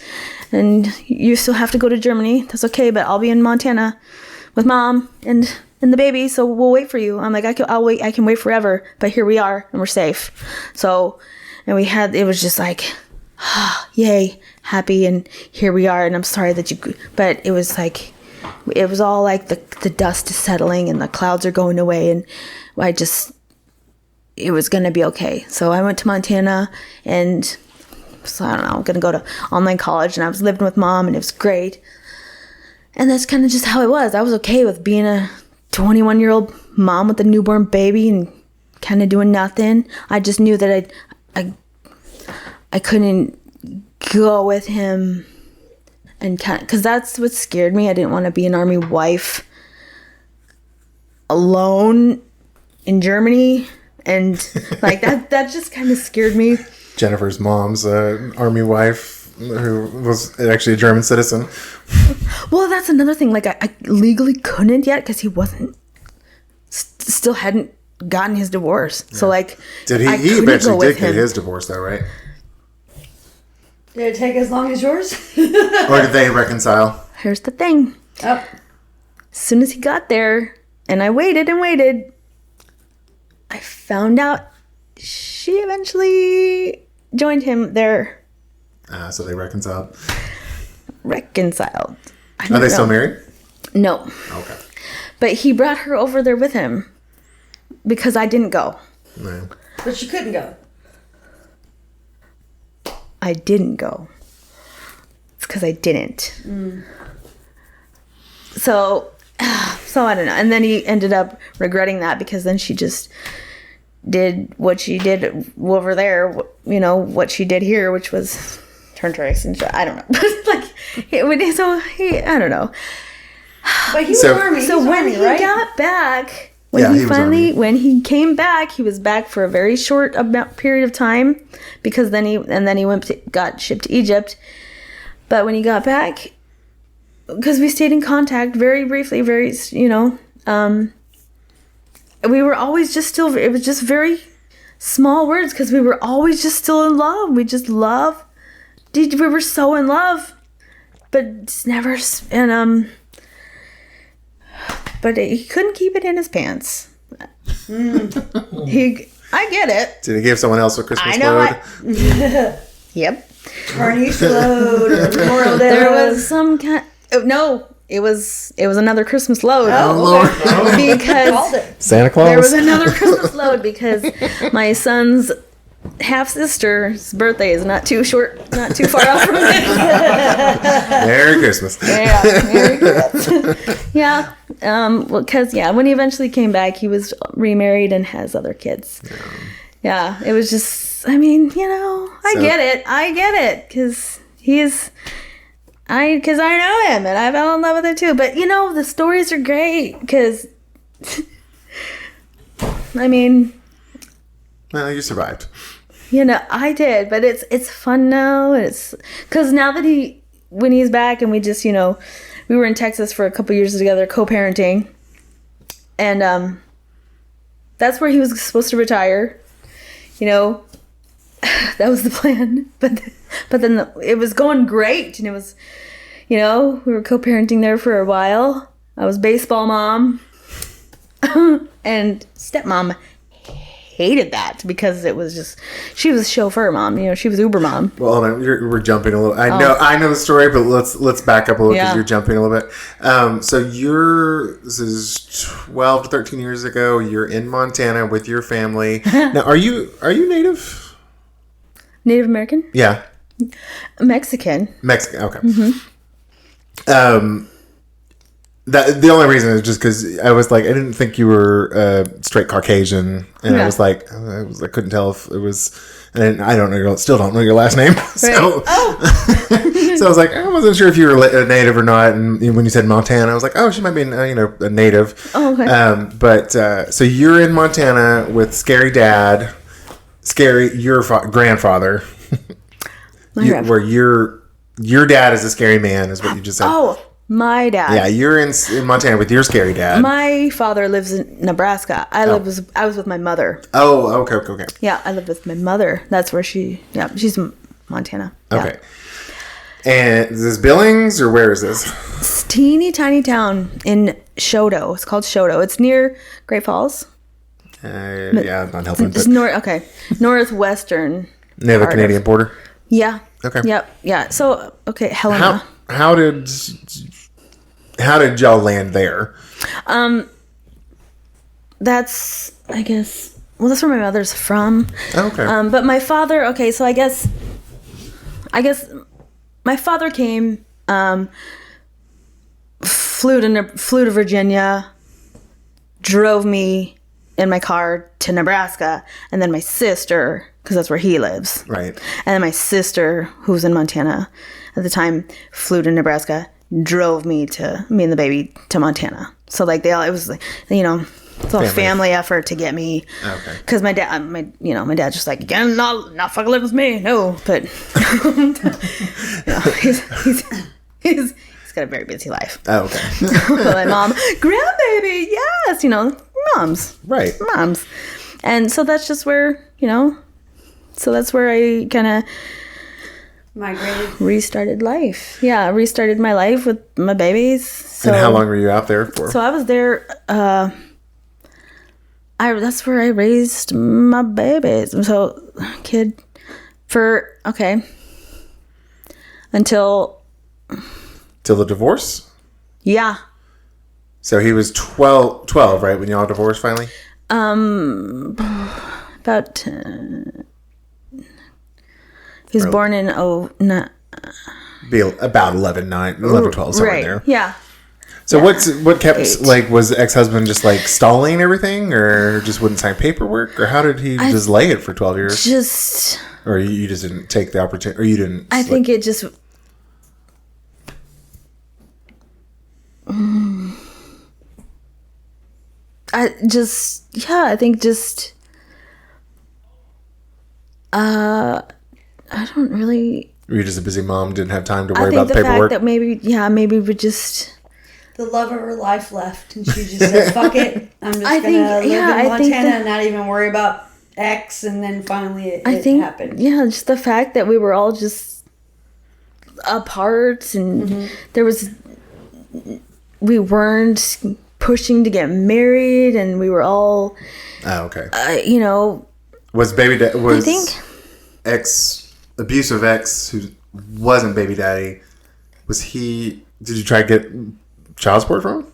And you still have to go to Germany. That's okay. But I'll be in Montana with Mom and the baby. So we'll wait for you. I'm like, I'll wait. I can wait forever. But here we are and we're safe. So, and it was just like, yay, happy. And here we are. And I'm sorry that but it was like, it was all like the dust is settling and the clouds are going away. And it was going to be okay. So I went to Montana and so I don't know, I'm going to go to online college, and I was living with Mom and it was great. And that's kind of just how it was. I was okay with being a 21-year-old mom with a newborn baby and kind of doing nothing. I just knew that I couldn't go with him, and because that's what scared me. I didn't want to be an army wife alone in Germany, and like that just kind of scared me. Jennifer's mom's army wife who was actually a German citizen. Well, that's another thing. Like I legally couldn't yet because he wasn't, still hadn't gotten his divorce. Yeah. So like, he eventually did get his divorce though, right? Did it take as long as yours? Or did they reconcile? Here's the thing. Oh. As soon as he got there, and I waited and waited, I found out she eventually joined him there. So they reconciled. Reconciled. Are they still married? No. Okay. But he brought her over there with him because I didn't go. No. But she couldn't go. I didn't go. It's because I didn't. So I don't know. And then he ended up regretting that because then she just did what she did over there, you know, what she did here, which was turn tricks and I don't know. I don't know. But he was army. So when he got back, when he came back, he was back for a very short period of time because then he got shipped to Egypt. But when he got back, because we stayed in contact very briefly, we were always just still, it was just very small words because we were always just still in love. We just we were so in love, but it's never, but he couldn't keep it in his pants. I get it. Did he give someone else a Christmas load? Yep. Tarnished load or Memorial Day. There was some kind. No, it was another Christmas load. Oh Lord! Because Santa Claus. There was another Christmas load because my son's half sister's birthday is not too far off from it. Merry Christmas. Yeah, Merry Christmas. Yeah, because when he eventually came back, he was remarried and has other kids. Yeah, it was just. I mean, I get it, because I know him and I fell in love with him too. But the stories are great because, I mean. Well, you survived. I did, but it's fun now. It's because now that when he's back and we just, we were in Texas for a couple years together, co-parenting, and that's where he was supposed to retire. That was the plan, but then it was going great, and it was, we were co-parenting there for a while. I was baseball mom, and stepmom hated that because it was just, she was chauffeur mom, she was Uber mom. Well, hold on, we're jumping a little. I know the story, but let's back up a little because you're jumping a little bit. So this is 12 to 13 years ago. You're in Montana with your family. Now, are you native? Native American? Yeah. Mexican. Okay. Mm-hmm. The only reason is just because I was like, I didn't think you were straight Caucasian, and I was like, I couldn't tell if it was, and I still don't know your last name. Right. So, so I was like, I wasn't sure if you were a native or not. And when you said Montana, I was like, oh, she might be, a native. Oh, okay. But so you're in Montana with scary dad, your grandfather, where your dad is a scary man, is what you just said. Oh. My dad. Yeah, you're in Montana with your scary dad. My father lives in Nebraska. I was with my mother. Oh, okay. Yeah, I live with my mother. That's where she's in Montana. Okay. Yeah. And is this Billings, or where is this? It's teeny tiny town in Choteau. It's called Choteau. It's near Great Falls. Yeah, not helping. It's northwestern. Near the Canadian border? Yeah. Okay. Yep. Yeah. So, okay, Helena. How did y'all land there? That's, I guess, that's where my mother's from. Oh, okay. But my father, okay, so I guess my father came, flew to Virginia, drove me in my car to Nebraska, and then my sister, because that's where he lives. Right. And then my sister, who was in Montana at the time, flew to Nebraska, drove me and the baby to Montana. So like it was like, you know, it's a family effort to get me. Okay. Because my dad's just like, you can not fucking live with me. No, but you know, he's got a very busy life. Oh, okay. But my mom, grandbaby, yes, you know, moms. Right. Moms. And so that's just where, you know, so that's where I kind of migrated. Restarted life. Yeah, restarted my life with my babies. So, and how long were you out there for? So I was there, that's where I raised my babies. So, until the divorce? Yeah. So he was 12, right, when y'all divorced finally? About he was born in be about 11, 12, somewhere in there. Yeah. So what kept, like, was the ex-husband just, like, stalling everything, or just wouldn't sign paperwork, or how did he just lay it for 12 years? Or you just didn't take the opportunity, or you didn't... I think it just... I don't really... Were you just a busy mom, didn't have time to worry about the paperwork? Fact that maybe we just... The love of her life left, and she just said, fuck it. I'm just going to live in Montana and not even worry about X, and then finally it happened. Yeah, just the fact that we were all just apart, and there was... We weren't pushing to get married, and we were all... Oh, okay. You know... Was baby dad... I think... Abusive ex who wasn't baby daddy, was he... Did you try to get child support from him?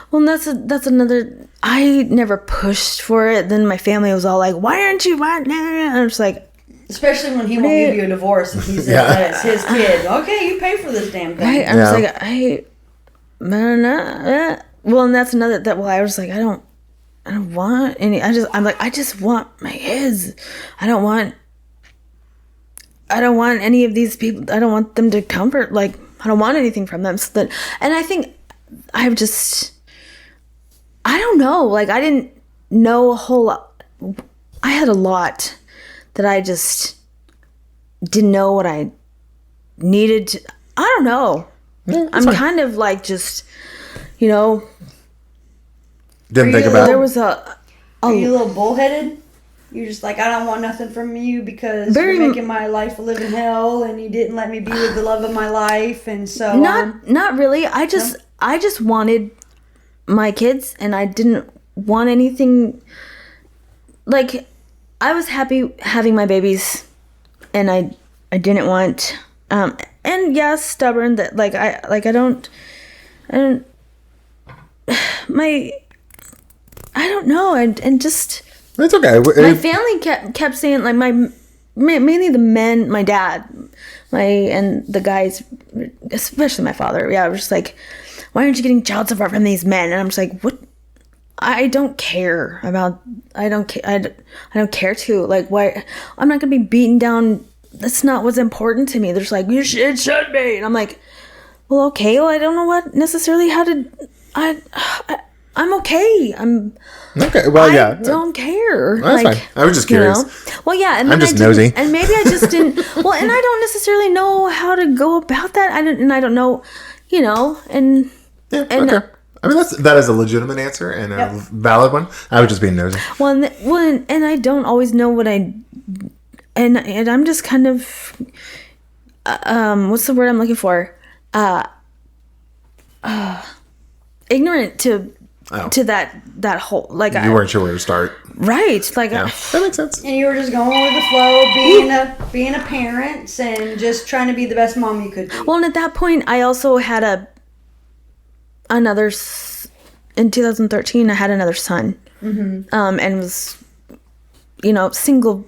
Well, that's another... I never pushed for it. Then my family was all like, why aren't you... And I'm just like... Especially when he won't give you a divorce and he says that it's his kid. Okay, you pay for this damn thing. Right? I'm just like, I don't know. Well, and that's another... I was like, I don't want any... I just want my kids. I don't want any of these people. I don't want them to comfort. Like, I don't want anything from them. So that, and I think I've just... I don't know. Like, I didn't know a whole lot. I had a lot that I just didn't know what I needed to... I don't know. Yeah, I'm kind of like just, you know... Didn't think about it. There was Are you a little bullheaded? You're just like, I don't want nothing from you because you're making my life a living hell, and you didn't let me be with the love of my life, and so on. Not really. I just wanted my kids, and I didn't want anything. Like, I was happy having my babies, and I didn't want and yeah, stubborn that I don't know, and just... It's okay. My family kept saying, like, mainly the men, my dad, and the guys, especially my father. Yeah, I was just like, why aren't you getting child support from these men? And I'm just like, what? I don't care about. I don't care to, like, why. I'm not gonna be beaten down. That's not what's important to me. They're just like, it should be, and I'm like, well, okay. Well, I don't know what necessarily how to. I'm okay. Okay. Well, yeah. I don't care. Well, that's fine. I was just curious. You know? Well, yeah. And I'm just nosy. And maybe I just didn't. Well, and I don't necessarily know how to go about that. I don't know, you know. And yeah. Okay. I mean, that is a legitimate answer and a valid one. I was just being nosy. Well, and I don't always know what I. And I'm just kind of. What's the word I'm looking for? Ignorant to that whole, like, you weren't sure where to start, right? Like, that makes sense. And you were just going with the flow, being a parent and just trying to be the best mom you could be. Well, and at that point, I also had another in 2013. I had another son, and was, you know, single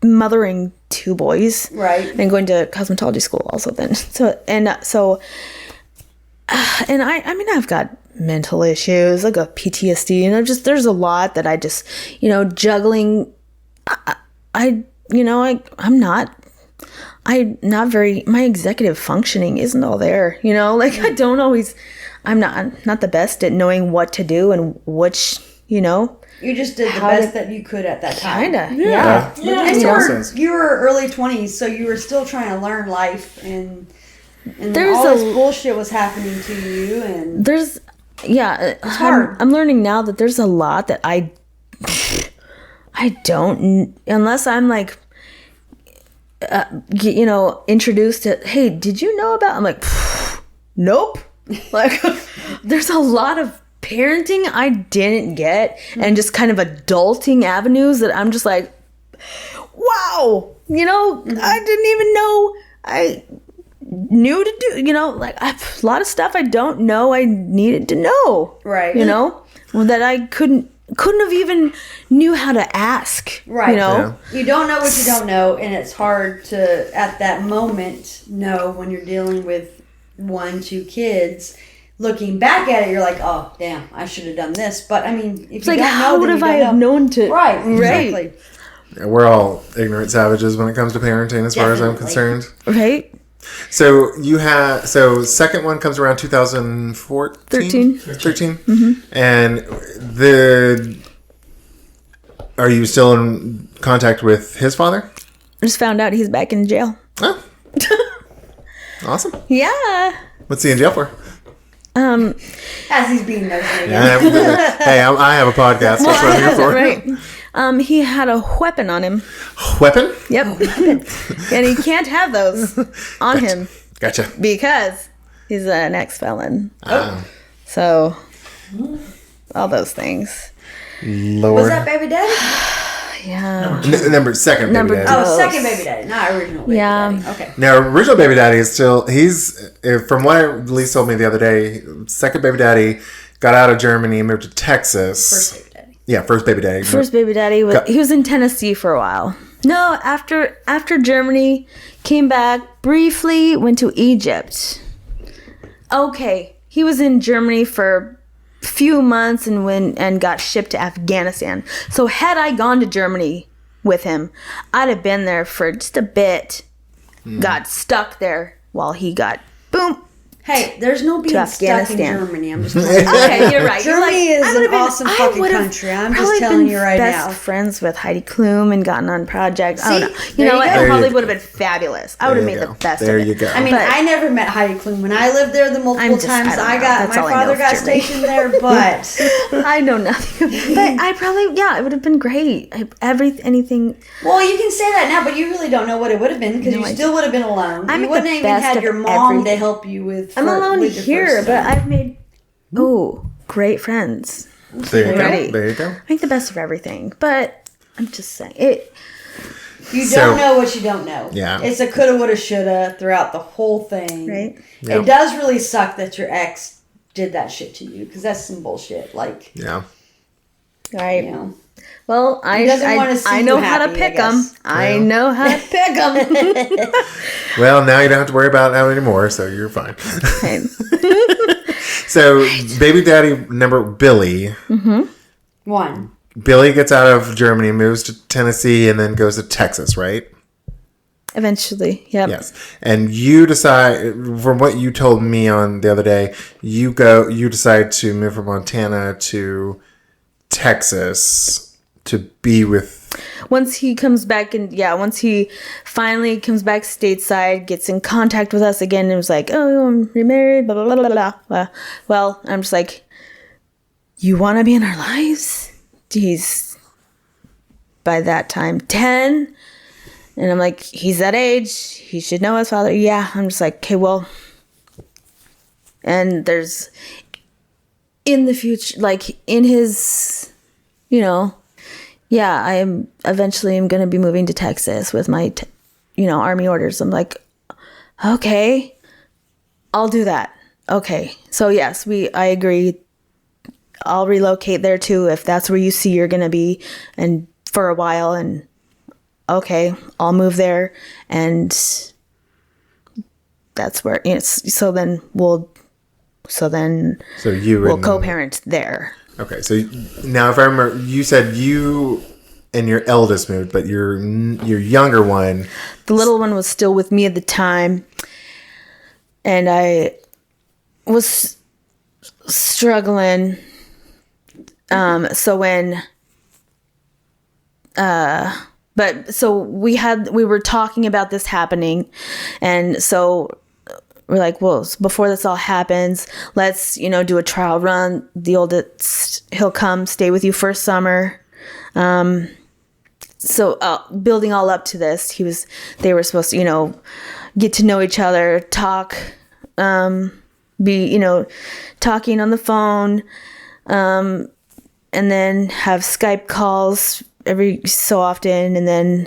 mothering 2 boys, right, and going to cosmetology school also then. And I mean, I've got mental issues, like a PTSD, and there's a lot that I just, juggling. I'm not very, my executive functioning isn't all there, I don't always, I'm not the best at knowing what to do and which, You just did the best that you could at that time. Kinda, Yeah. And you were early 20s, so you were still trying to learn life, and There's all this bullshit was happening to you, and it's hard. I'm learning now that there's a lot that I don't, unless I'm like, introduced to, hey, did you know about, I'm like, nope. Like, there's a lot of parenting I didn't get, and just kind of adulting avenues that I'm just like, wow, I didn't even know I knew to do, a lot of stuff I don't know I needed to know. Right. That I couldn't have even knew how to ask. Right. Yeah. You don't know what you don't know, and it's hard to, at that moment, know when you're dealing with 1-2 kids. Looking back at it, you're like, oh, damn, I should have done this. But, I mean, if It's you like, don't know, how would then have you I don't have know. known to? Right, exactly. Yeah, we're all ignorant savages when it comes to parenting, as far as I'm Definitely. concerned. Right? So second one comes around 2014? 13. And are you still in contact with his father? I just found out he's back in jail. Oh. Awesome. Yeah. What's he in jail for? As he's being nosy. Hey, I have a podcast. That's what I'm here for. Right. He had a weapon on him. Weapon? Yep. And he can't have those on him Gotcha. because he's an ex-felon. Oh. So, all those things. Lord. Was that baby daddy? Yeah. Second Number baby two. daddy. Oh, second baby daddy, not original baby daddy. Okay. Now, original baby daddy is still, from what Alyse told me the other day, second baby daddy got out of Germany and moved to Texas. First baby daddy. Yeah, first baby daddy. First baby daddy, he was in Tennessee for a while. No, after Germany, came back, briefly went to Egypt. Okay, he was in Germany for few months and got shipped to Afghanistan. So had I gone to Germany with him, I'd have been there for just a bit. Got stuck there while he got boom. Hey, there's no being stuck in Afghanistan. Germany. I'm just telling you. Okay, you're right. Germany is an awesome fucking country. I'm just telling you right now. Best friends with Heidi Klum and gotten on projects. I don't know. there You know what? you go. It probably you would have been fabulous. I would have made the best There of it. you go. I mean, But- I never met Heidi Klum. When I lived there the multiple times I don't know. my That's all I know father of got Germany. stationed there, but I know nothing. But I probably, it would have been great. Anything. well, you can say that now, but you really don't know what it would have been because No you idea. still would have been alone. I'm you at wouldn't the even best had of your mom to everything. help you with. I'm alone with your here, first but son. I've made great friends. There you Already. go. There you go. I make the best of everything, but I'm just saying it. You So- don't know what you don't know. Yeah. It's a coulda, woulda, shoulda throughout the whole thing. Right. Yeah. It does really suck that your ex did that shit to you because that's some bullshit. Like, Yeah. Right. you know. Well, He doesn't wanna see I know you how to happy, pick I them. guess. I know how to pick them. Well, now you don't have to worry about that anymore, so you're fine. Okay. So, baby daddy number Billy. One. Billy gets out of Germany, moves to Tennessee, and then goes to Texas, right? Eventually, yep. Yes. And you decide, from what you told me on the other day, you decide to move from Montana to Texas to be with. Once he comes back once he finally comes back stateside, gets in contact with us again, and was like, "Oh, I'm remarried." Blah blah blah blah blah. Well, I'm just like, "You want to be in our lives?" He's by that time 10, and I'm like, "He's that age. He should know his father." Yeah, I'm just like, "Okay, well." And there's in the future, like in his, I am eventually going to be moving to Texas with my, Army orders. I'm like, okay, I'll do that. Okay. So yes, I agree. I'll relocate there too, if that's where you see you're going to be and for a while. And okay, I'll move there. And that's where, so then we'll So then you we'll co-parent there. Okay, so now if I remember, you said you and your eldest moved, but your younger one... The little one was still with me at the time. And I was struggling. So when... so we were talking about this happening. And so we're like, well, before this all happens, let's, do a trial run. The oldest, he'll come stay with you first summer. So building all up to this, they were supposed to, get to know each other, talk, be, talking on the phone, and then have Skype calls every so often, and then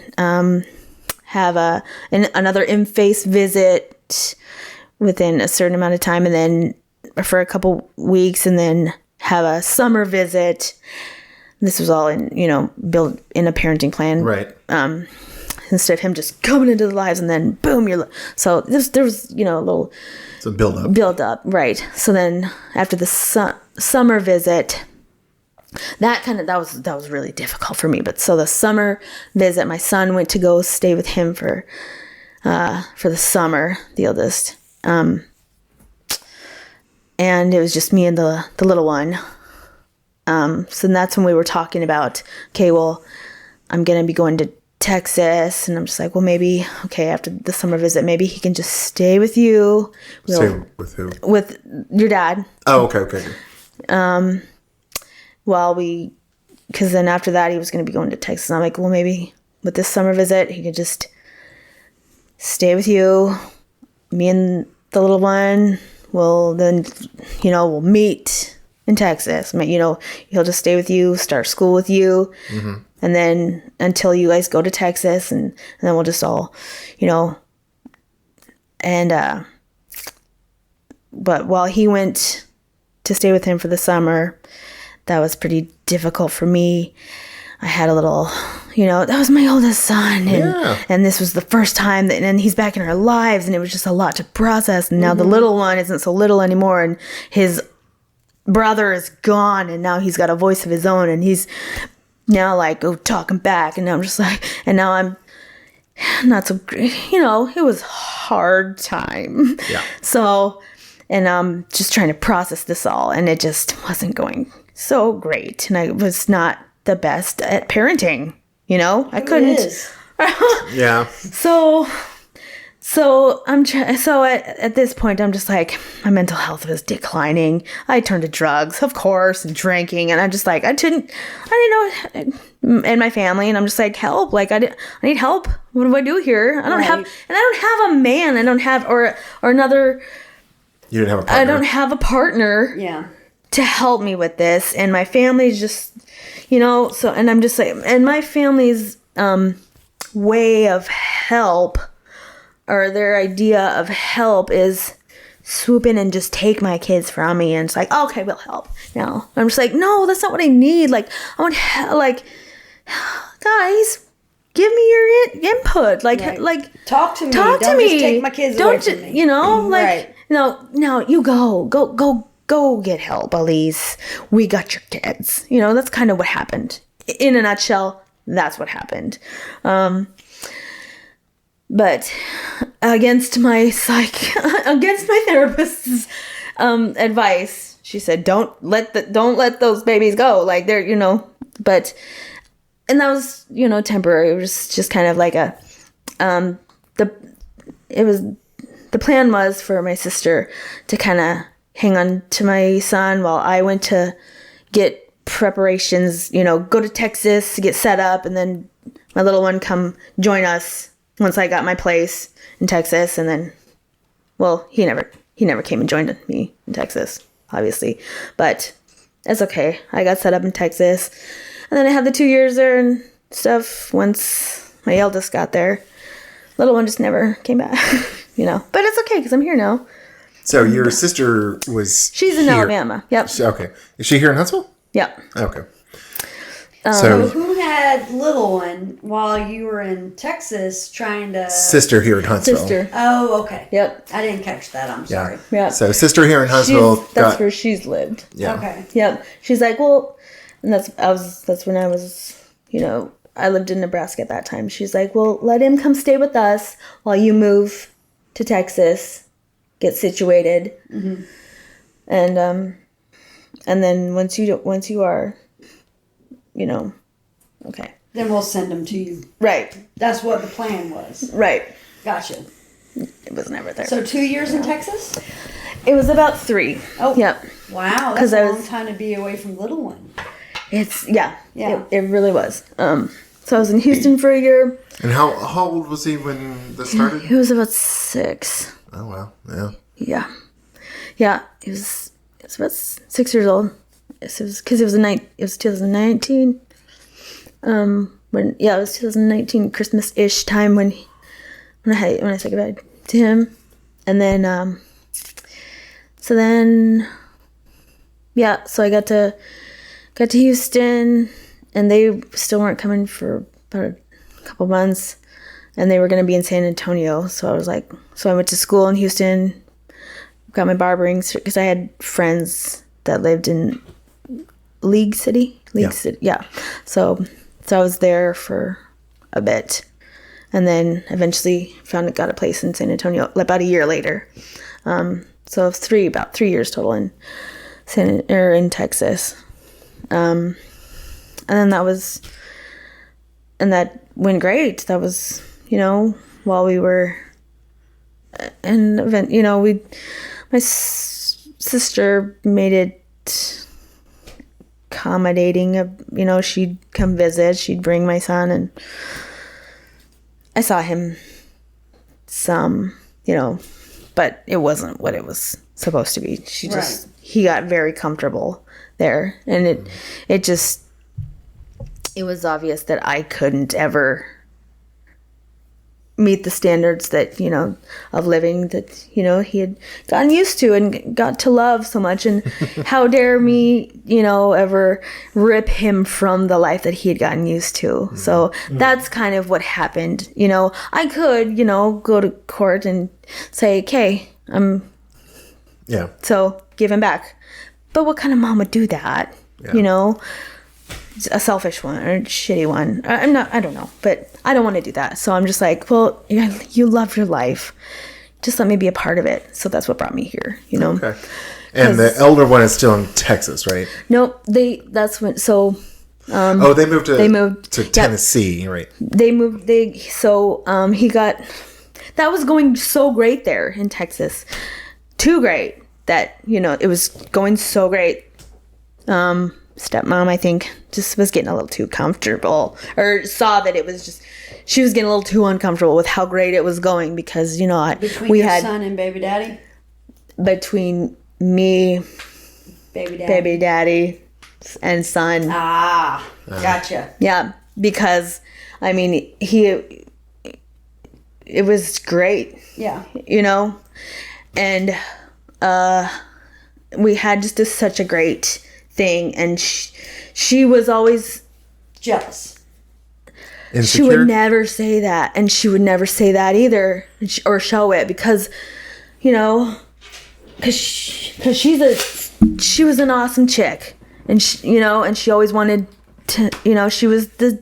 have another in-face visit within a certain amount of time, and then for a couple weeks, and then have a summer visit. This was all in, built in a parenting plan. Right. Instead of him just coming into the lives and then boom, so there was, a little... So build up. Right. So then after the summer visit, that was really difficult for me. But so the summer visit, my son went to go stay with him for the summer, the oldest. And it was just me and the little one. So that's when we were talking about, okay, well, I'm going to be going to Texas. And I'm just like, well, maybe, okay, after the summer visit, maybe he can just stay with you. Stay with who? With your dad. Oh, okay. Because then after that, he was going to be going to Texas. And I'm like, well, maybe with this summer visit, he could just stay with you. Me and the little one will then, we'll meet in Texas. He'll just stay with you, start school with you. Mm-hmm. And then until you guys go to Texas, and then we'll just all, and, but while he went to stay with him for the summer, that was pretty difficult for me. I had a little, that was my oldest son. And this was the first time and he's back in our lives, and it was just a lot to process. And now the little one isn't so little anymore, and his brother is gone, and now he's got a voice of his own, and he's now like, talking back. And now I'm just like, and now I'm not so, it was hard time. Yeah. So, and I'm just trying to process this all, and it just wasn't going so great. And I was not the best at parenting, I couldn't. Yeah. So at this point, I'm just like, my mental health was declining. I turned to drugs, of course, and drinking. And I'm just like, I didn't know, and my family, and I'm just like, help. Like, I need help. What do I do here? I don't have a man. I don't have, or another. You didn't have a partner. I don't have a partner. Yeah. To help me with this. And my family's just, so, and I'm just like, and my family's, way of help, or their idea of help, is swoop in and just take my kids from me. And it's like, okay, we'll help. No, I'm just like, no, that's not what I need. Like, I want guys, give me your input. Like, right. Like, talk to me. Don't just take my kids away from me. Like, right. No, you go get help, Alyse. We got your kids. That's kind of what happened. In a nutshell, that's what happened. But against my therapist's advice, she said, don't let those babies go. Like, they're, but, and that was, temporary. It was just kind of like the plan was for my sister to kind of hang on to my son while I went to get preparations, go to Texas to get set up, and then my little one come join us once I got my place in Texas. And then, well, he never came and joined me in Texas, obviously, but that's okay. I got set up in Texas, and then I had the 2 years there and stuff. Once my eldest got there, little one just never came back, but it's okay, because I'm here now. So your sister was She's in Alabama. Yep. Okay. Is she here in Huntsville? Yep. Okay. So who had had little one while you were in Texas trying to... Sister here in Huntsville. Sister. Oh, okay. Yep. I didn't catch that. I'm sorry. Yeah. So sister here in Huntsville. That's where she's lived. Yeah. Okay. Yep. She's like, well, and that's when I was, I lived in Nebraska at that time. She's like, well, let him come stay with us while you move to Texas, get situated. Mm-hmm. And then once you are, okay. Then we'll send them to you. Right. That's what the plan was. Right. Gotcha. It was never there. So 2 years in Texas? It was about 3. Oh. Yep. Wow. That's a long time to be away from little one. It's, Yeah. It really was. So I was in Houston for a year. And how old was he when this started? He was about 6. Oh, wow. Yeah. Yeah. Yeah. He was about 6 years old. It was 2019. It was 2019 Christmas-ish time when I said goodbye to him. And then, so I got to Houston, and they still weren't coming for about a couple months, and they were going to be in San Antonio. So I went to school in Houston, got my barbering because I had friends that lived in League City. Yeah. So I was there for a bit, and then eventually got a place in San Antonio about a year later. So about 3 years total in Texas. And then that went great. That was, while we were an event, my sister made it accommodating. She'd come visit, she'd bring my son, and I saw him some, but it wasn't what it was supposed to be. He got very comfortable there, and it was obvious that I couldn't ever meet the standards that, of living that, he had gotten used to and got to love so much. And how dare me, ever rip him from the life that he had gotten used to. Mm-hmm. So that's kind of what happened. I could, go to court and say, okay, so give him back. But what kind of mom would do that? Yeah. A selfish one or a shitty one. I don't know, but I don't want to do that. So I'm just like, well, you love your life. Just let me be a part of it. So that's what brought me here, Okay. And the elder one is still in Texas, right? Nope. They moved to Tennessee, right? He got, that was going so great there in Texas. Too great that, it was going so great. Stepmom, I think, just was getting a little too comfortable, or saw that it was just, she was getting a little too uncomfortable with how great it was going because, we had son and baby daddy? Between me, baby daddy, and son. Ah, gotcha. Yeah, because, it was great. Yeah. And we had just such a great thing, and she was always jealous. Insecure? She would never say that, and she would never say that either, or show it, because because she was an awesome chick, and she always wanted to, she was the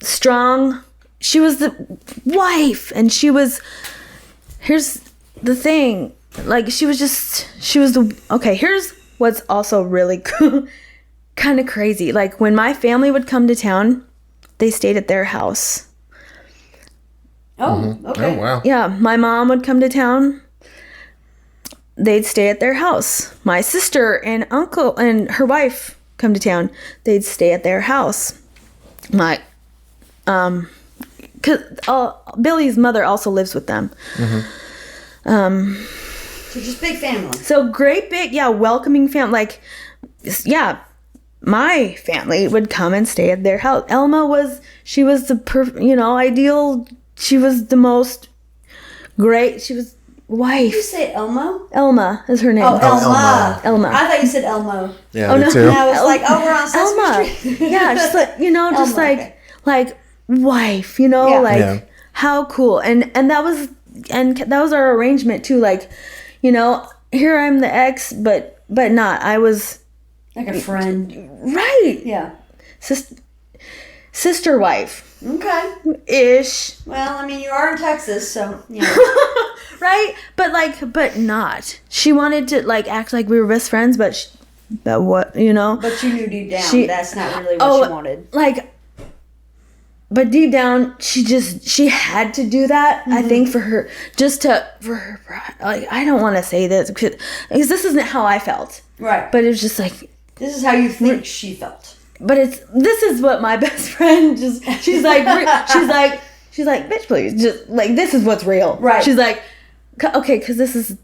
strong, she was the wife, and here's the thing, here's what's also really kind of crazy. Like, when my family would come to town, they stayed at their house. Oh, okay. Oh, wow. Yeah, my mom would come to town. They'd stay at their house. My sister and uncle and her wife come to town. They'd stay at their house. Billy's mother also lives with them. Mm-hmm. So just big family. So great big, welcoming family. My family would come and stay at their house. Elma she was the ideal, she was the most great, she was, wife. Did you say Elmo? Elma is her name. Oh, Elma. Elma. I thought you said Elmo. Yeah, Oh, me no. too. And I was like, oh, we're on Sesame Street. Yeah, just like, just Elma, like, okay. like wife, Yeah. like Yeah. how cool. And that was our arrangement too. Like, here I'm the ex, but not. I was Like a friend. right. Yeah. Sister wife Okay. ish. Well, I mean, you are in Texas, so, Right? But not. She wanted to like act like we were best friends, but what, But you knew deep down that's not really what she wanted. Like, but deep down, she had to do that. I think for her like, I don't want to say this because this isn't how I felt. Right. But it was just like, This is how you think she felt. but this is what my best friend she's like, bitch, please, just like, this is what's real. Right. She's like, okay, because this is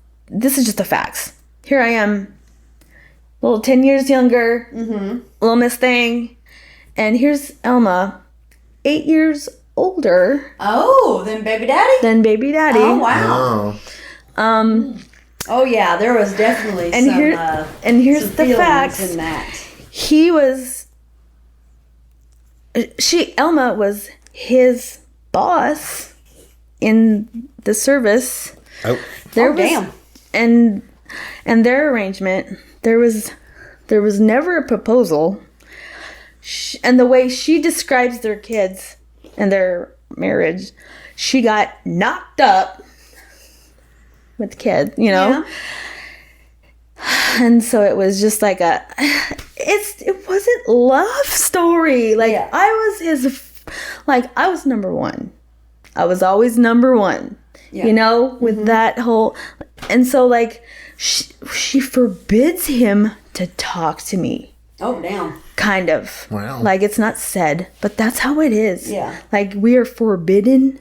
just the facts. Here I am, little 10 years younger, little Miss Thing, and here's Elma, 8 years older Oh, then baby daddy? than baby daddy. Oh, wow. Oh. Oh, yeah, there was definitely And here's some the feelings facts. in that. Elma was his boss in the service. Oh. Damn. And their arrangement, there was never a proposal. And the way she describes their kids and their marriage, she got knocked up with the kid, Yeah. And so it was just like it wasn't love story. Like, Yeah. I was I was number one. I was always number one, Yeah. with that whole, and so like she forbids him to talk to me. Oh, damn. Kind of. Wow. Like, it's not said, but that's how it is. Yeah. Like, we are forbidden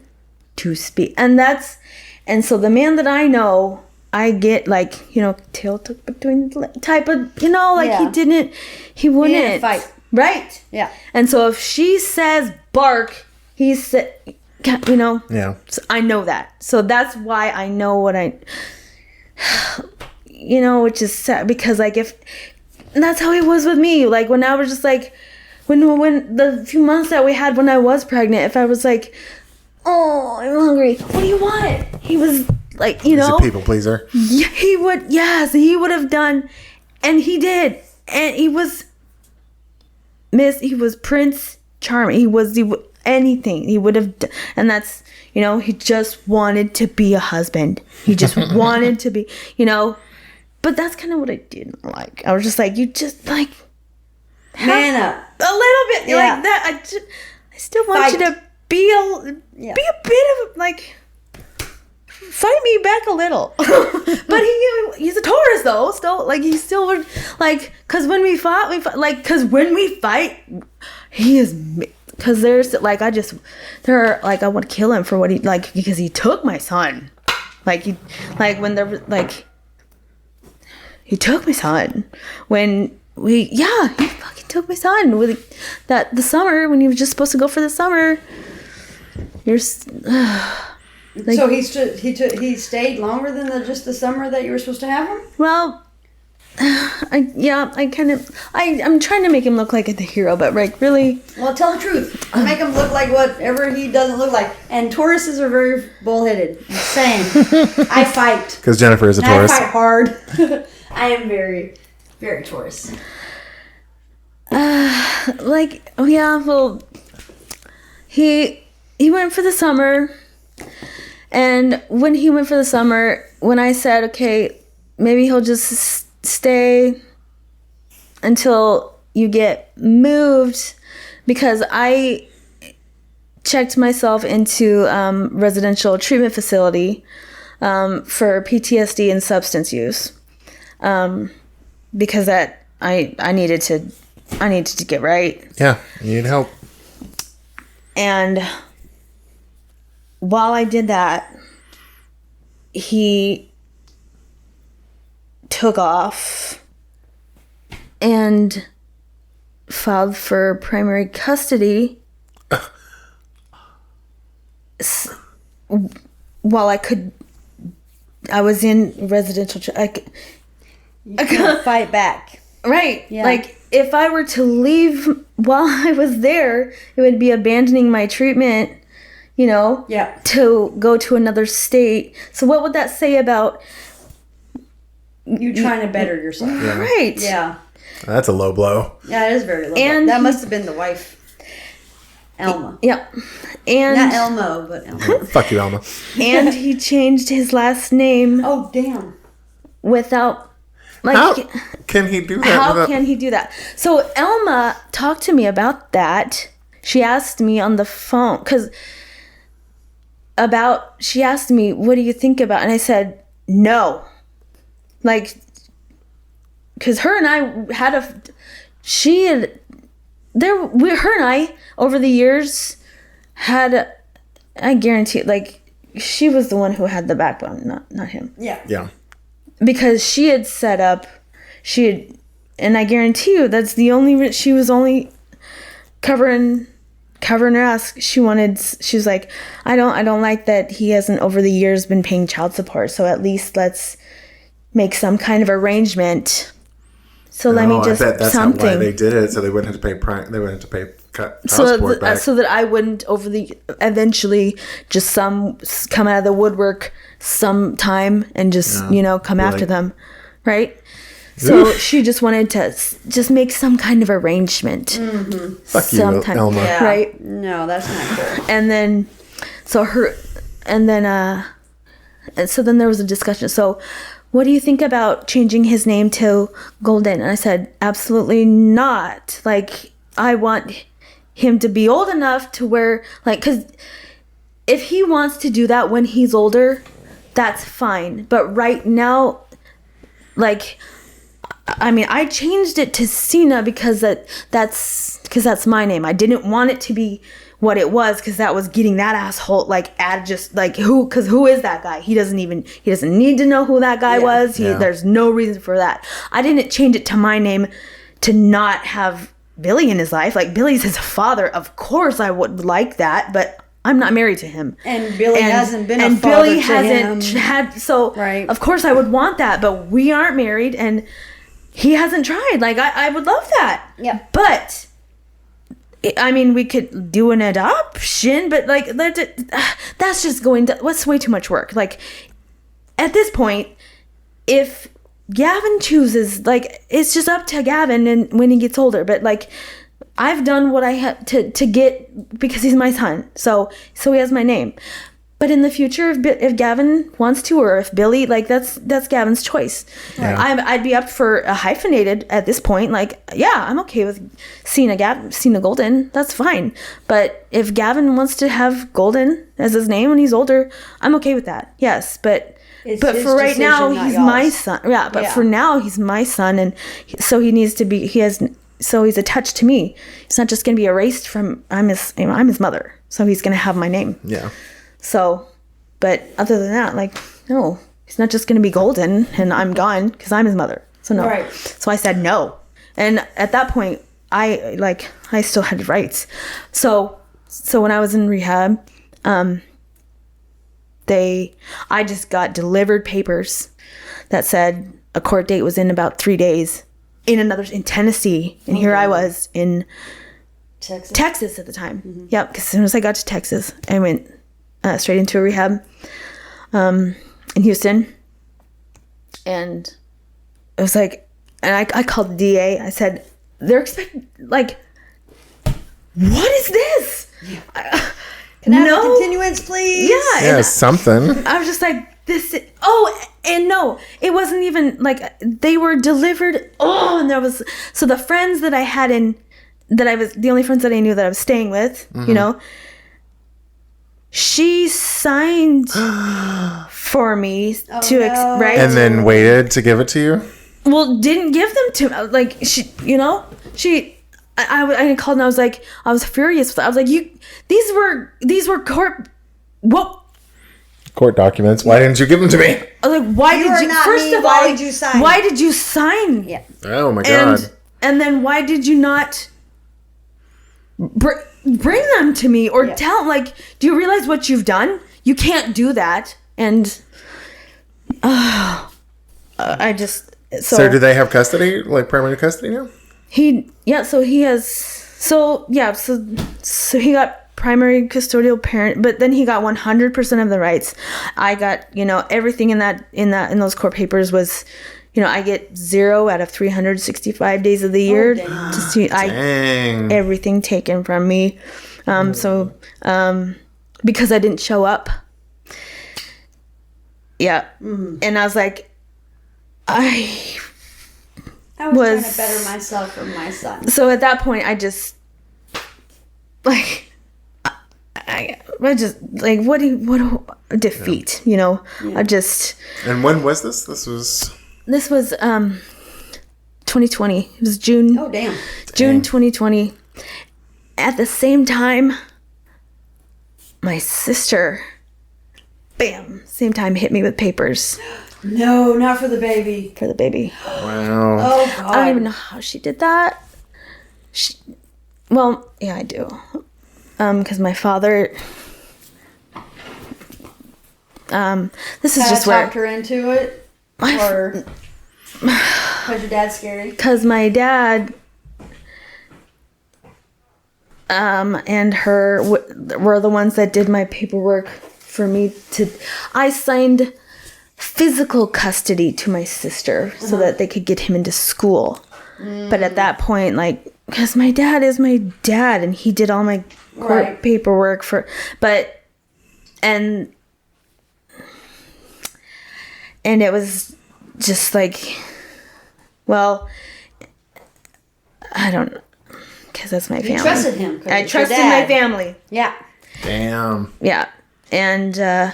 to speak. And so the man that I know, I get like, tail tucked between the type of, Yeah. he wouldn't. didn't fight. Right. Yeah. And so if she says bark, he said, Yeah. so I know that. So that's why I know what which is sad, because like and that's how he was with me. Like, when I was just like, when the few months that we had when I was pregnant, if I was like, oh, I'm hungry, what do you want? He was like, He's a people pleaser. yeah, he would have done, and he did. And he was Prince Charming. Anything he would have done. And that's, he just wanted to be a husband. He just wanted to be, but that's kind of what I didn't like. I was just like, you just like, Man up. a little bit Yeah. like that. I still want Fight. you to be a bit of like, fight me back a little. But he's a Taurus though. Still, like, he still would, like, because when we fight, he is, because there's like, I want to kill him for what he, like, because he took my son. Like, he took my son when he fucking took my son with the summer when he was just supposed to go for the summer. So he stayed longer than just the summer that you were supposed to have him? Well, I'm trying to make him look like the hero, but like, really, Well, tell the truth. Make him look like whatever he doesn't look like. And Tauruses are very bullheaded. I'm saying. I fight. Because Jennifer is a And I Taurus. fight hard. I am very, very Taurus. he went for the summer, and when he went for the summer, when I said, okay, maybe he'll just stay until you get moved, because I checked myself into residential treatment facility for PTSD and substance use, because that I needed to get right. Yeah, you need help. And while I did that, he took off and filed for primary custody while I could I was in residential. You can't fight back. Right. Yeah. Like, if I were to leave while I was there, it would be abandoning my treatment, you know, Yeah. to go to another state. So what would that say about... You trying to better yourself. Yeah. Right. Yeah. That's a low blow. Yeah, it is very low. And that he- must have been the wife. Elma. Yep. And Not Elmo, but Elma. Fuck you, Alma. and he changed his last name Oh, damn. without... Like, How can he do that? How without- can he do that? So Elma talked to me about that. She asked me on the phone she asked me, what do you think about? And I said, no. Like, because her and I had her and I over the years had, I guarantee it, like, she was the one who had the backbone, not him. Yeah. Yeah. Because she had set up, and I guarantee you that's the only, she was only covering her ass. She was like, I don't like that he hasn't over the years been paying child support, so at least let's make some kind of arrangement. So let me just I bet that's something. why they did it, so they wouldn't have to pay child support back. So that I wouldn't eventually just come out of the woodwork sometime and just come Be after like- them, right? So she just wanted to just make some kind of arrangement. Fuck you, sometime, Elma. Yeah. right? No, that's not cool. And then, and so then there was a discussion. So, what do you think about changing his name to Golden? And I said, absolutely not. Like, I want him to be old enough to where, like, because if he wants to do that when he's older, that's fine. But right now, like, I mean, I changed it to Cena because that's my name. I didn't want it to be what it was because that was getting that asshole who is that guy? He doesn't need to know who that guy was. There's no reason for that. I didn't change it to my name to not have Billy in his life. Like, Billy's his father. Of course I would like that, but I'm not married to him. And Billy hasn't been a and father Billy to hasn't him. had, so Right. of course I would want that, but we aren't married and he hasn't tried. Like, I would love that. Yeah. But I mean, we could do an adoption, but like that's just that's way too much work. Like, at this point, if Gavin chooses, like, it's just up to Gavin and when he gets older. But like, I've done what I had to get because he's my son, so he has my name. But in the future, if Gavin wants to, or if Billy, like, that's Gavin's choice. Yeah. I'd be up for a hyphenated at this point. Like, yeah, I'm okay with Cena Golden. That's fine. But if Gavin wants to have Golden as his name when he's older, I'm okay with that. Yes, but It's but his for right now, decision, not he's my y'all's. son. Yeah, but Yeah. for now, he's my son, and so he needs to be. So he's attached to me. It's not just going to be erased from. I'm his mother. So he's going to have my name. Yeah. So, but other than that, like, no, he's not just going to be Golden and I'm gone because I'm his mother. So no. Right. So I said no. And at that point, I still had rights. So when I was in rehab, I just got delivered papers that said a court date was in about 3 days in Tennessee. And here I was in Texas at the time. Mm-hmm. Yep. Because as soon as I got to Texas, I went straight into a rehab in Houston. And it was like, and I called the DA. I said, they're expecting, like, what is this? Can I have a continuance, please? Yeah. Yeah, And something. I was just like, and no, it wasn't even like they were delivered. Oh, and there was, so the friends that I had the only friends that I knew that I was staying with, you know, she signed for me right? And then waited to give it to you? Well, didn't give them to me. Like, I called and I was like, I was furious. I was like, these were court, what? Court documents. Why didn't you give them to me? I was like, why You did are you, not first me. of all, Why did you sign? Why did you sign? Yeah. Oh my God. And then why did you not bring them to me or tell, like, do you realize what you've done? You can't do that. And I just So do they have custody, like primary custody now? So he got primary custodial parent, but then he got 100% of the rights. I got, everything in those court papers was, I get 0 out of 365 days of the year to see everything taken from me. Because I didn't show up. Yeah. Mm-hmm. And I was like, I was trying to better myself for my son. So at that point, I just, like, I just, like, what a defeat, Yeah. I just. And when was this? This was 2020. It was June. Oh, damn. June 2020. At the same time, my sister, bam, same time hit me with papers. No, not for the baby. For the baby. Wow. Oh, God. I don't even know how she did that. Yeah, I do. Because my father... this is just where... talked her into it? Or... Because your dad's scary? Because my dad... and her were the ones that did my paperwork for me to... I signed physical custody to my sister so that they could get him into school. But at that point, like, because my dad is my dad and he did all my court paperwork and it was just like, well, I don't know. Because that's my family. You trusted him. I trusted my family. Yeah. Damn. Yeah. And so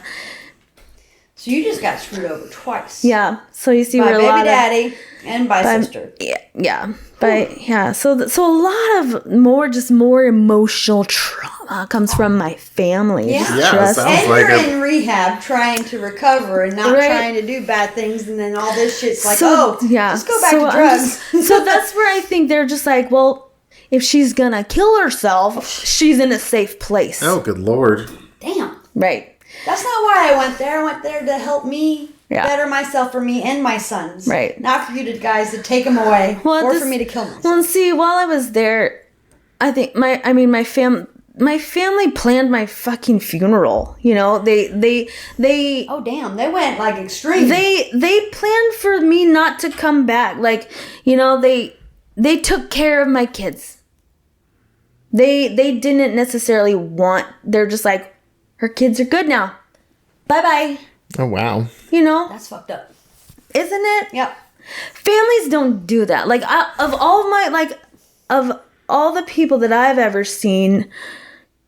you just got screwed over twice. Yeah. So you see by where a baby lot daddy and by sister. Yeah. So a lot of more emotional trauma comes from my family. Yeah. Sounds and like you're in rehab trying to recover and not trying to do bad things, and then all this shit's like, just go back to drugs. So that's where I think they're just like, well, if she's gonna kill herself, she's in a safe place. Oh, good Lord. Damn. Right. That's not why I went there. I went there to help me better myself for me and my sons. Right. Not for you guys to take them away or for me to kill myself. Well, and see, while I was there, I think my family planned my fucking funeral. They oh damn, they went like extreme. They planned for me not to come back. Like, they took care of my kids. They didn't necessarily they're just like, her kids are good now. Bye-bye. Oh, wow. That's fucked up. Isn't it? Yep. Families don't do that. Like, of all the people that I've ever seen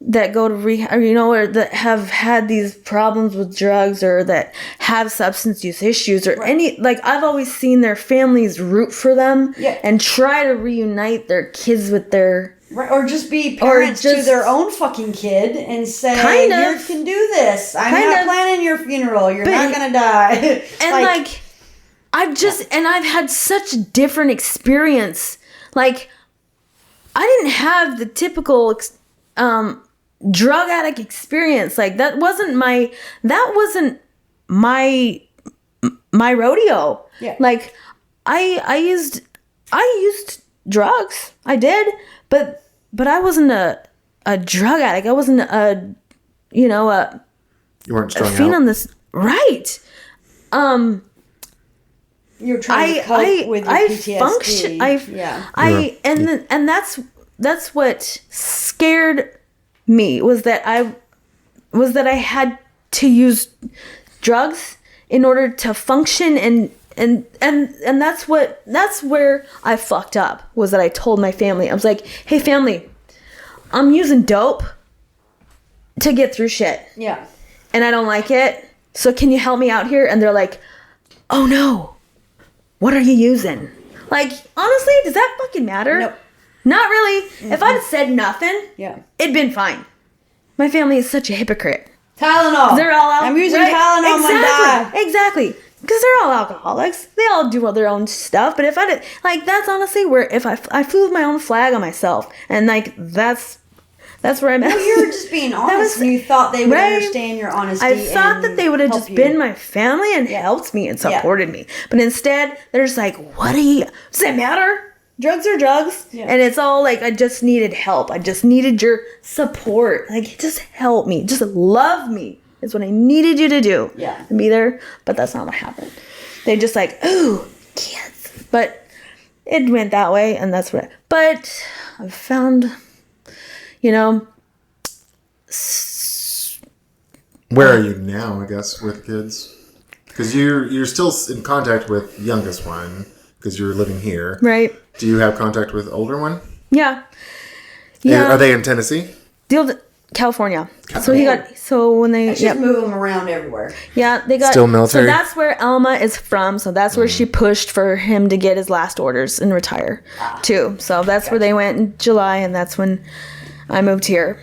that go to rehab, or that have had these problems with drugs or that have substance use issues or I've always seen their families root for them and try to reunite their kids with their... Or just be parents to their own fucking kid and say, you can do this. I'm not planning your funeral. You're not going to die. And I've had such different experience. Like, I didn't have the typical drug addict experience. Like, that wasn't my rodeo. Yeah. Like, I used drugs. I did. But I wasn't a drug addict. I wasn't you weren't strung out on this, right? You're trying to cope with your PTSD. And that's what scared me was that I had to use drugs in order to function and that's where I fucked up, was that I told my family. I was like, hey family, I'm using dope to get through shit. Yeah. And I don't like it. So can you help me out here? And they're like, oh no, what are you using? Like, honestly, does that fucking matter? Nope. Not really. Mm-hmm. If I'd said nothing, it'd been fine. My family is such a hypocrite. Tylenol. They're all out. I'm using Tylenol. Exactly. Because they're all alcoholics. They all do all their own stuff. But if I did, like, that's honestly where if I flew with my own flag on myself, and like that's That's where I'm at. Well, you were just being honest, and you thought they would understand your honesty. I thought that they would have just been my family and helped me and supported me. But instead, they're just like, what does it matter? Drugs are drugs. Yeah. And it's all like, I just needed help. I just needed your support. Like, just help me. Just love me is what I needed you to do. Yeah. And be there. But that's not what happened. They just like, ooh, kids. But it went that way. And that's what. But I've found, you know. Where are you now, I guess, with kids? Because you're still in contact with the youngest one. Because you're living here. Right. Do you have contact with older one? Yeah. Yeah. Are they in Tennessee? California. So when they just move them around everywhere. Yeah, they got still military. So that's where Elma is from. So that's where she pushed for him to get his last orders and retire too. So that's where they went in July, and that's when I moved here.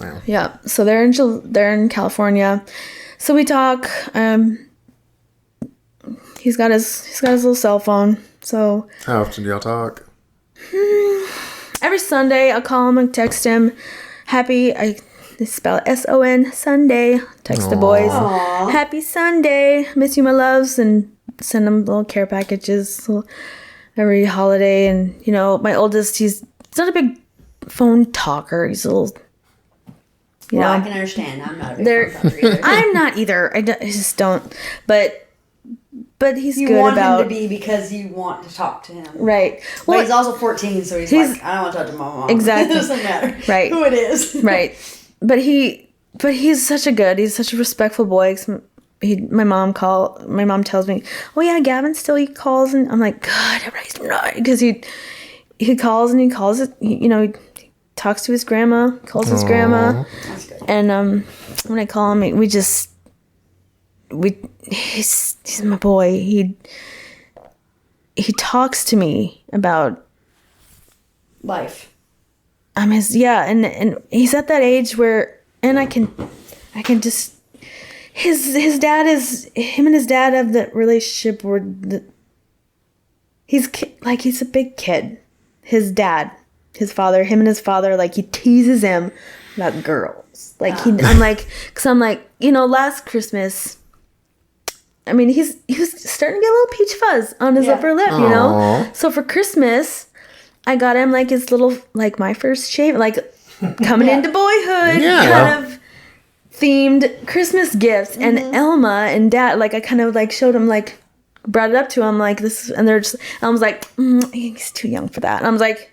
Wow. Yeah. So they're in California. So we talk. He's got his little cell phone. So how often do y'all talk? Every Sunday, I'll call him and text him. They spell it SON, Sunday. Text the boys. Aww. Happy Sunday. Miss you, my loves. And send them little care packages every holiday. And, you know, my oldest, he's not a big phone talker. He's a little, you know. I can understand. I'm not a big phone talker either. I'm not either. I just don't. But he's you good want about... him to be because you want to talk to him. Right. Well, but he's also 14, so he's like, I don't want to talk to my mom. Exactly. It doesn't matter right. who it is. Right. But he's such a respectful boy. My mom tells me, oh yeah, Gavin still he calls, and I'm like, God, everybody's not, because he calls and he calls it, you know, he talks to his grandma, calls his grandma. That's good. And when I call him, he's my boy. He talks to me about life. I'm his, and he's at that age where, and I can just, his dad is, him and his dad have that relationship where he's a big kid. His dad, his father, him and his father, like, he teases him about girls. Like, I'm like, you know, last Christmas, I mean, he was starting to get a little peach fuzz on his upper lip, you know? So for Christmas, I got him, like, his little, like, my first shave, like, coming into boyhood kind of themed Christmas gifts. And Elma and Dad, like, I kind of, like, showed him, like, brought it up to him, like, this, and they're just, Elma's like, he's too young for that. And I was like,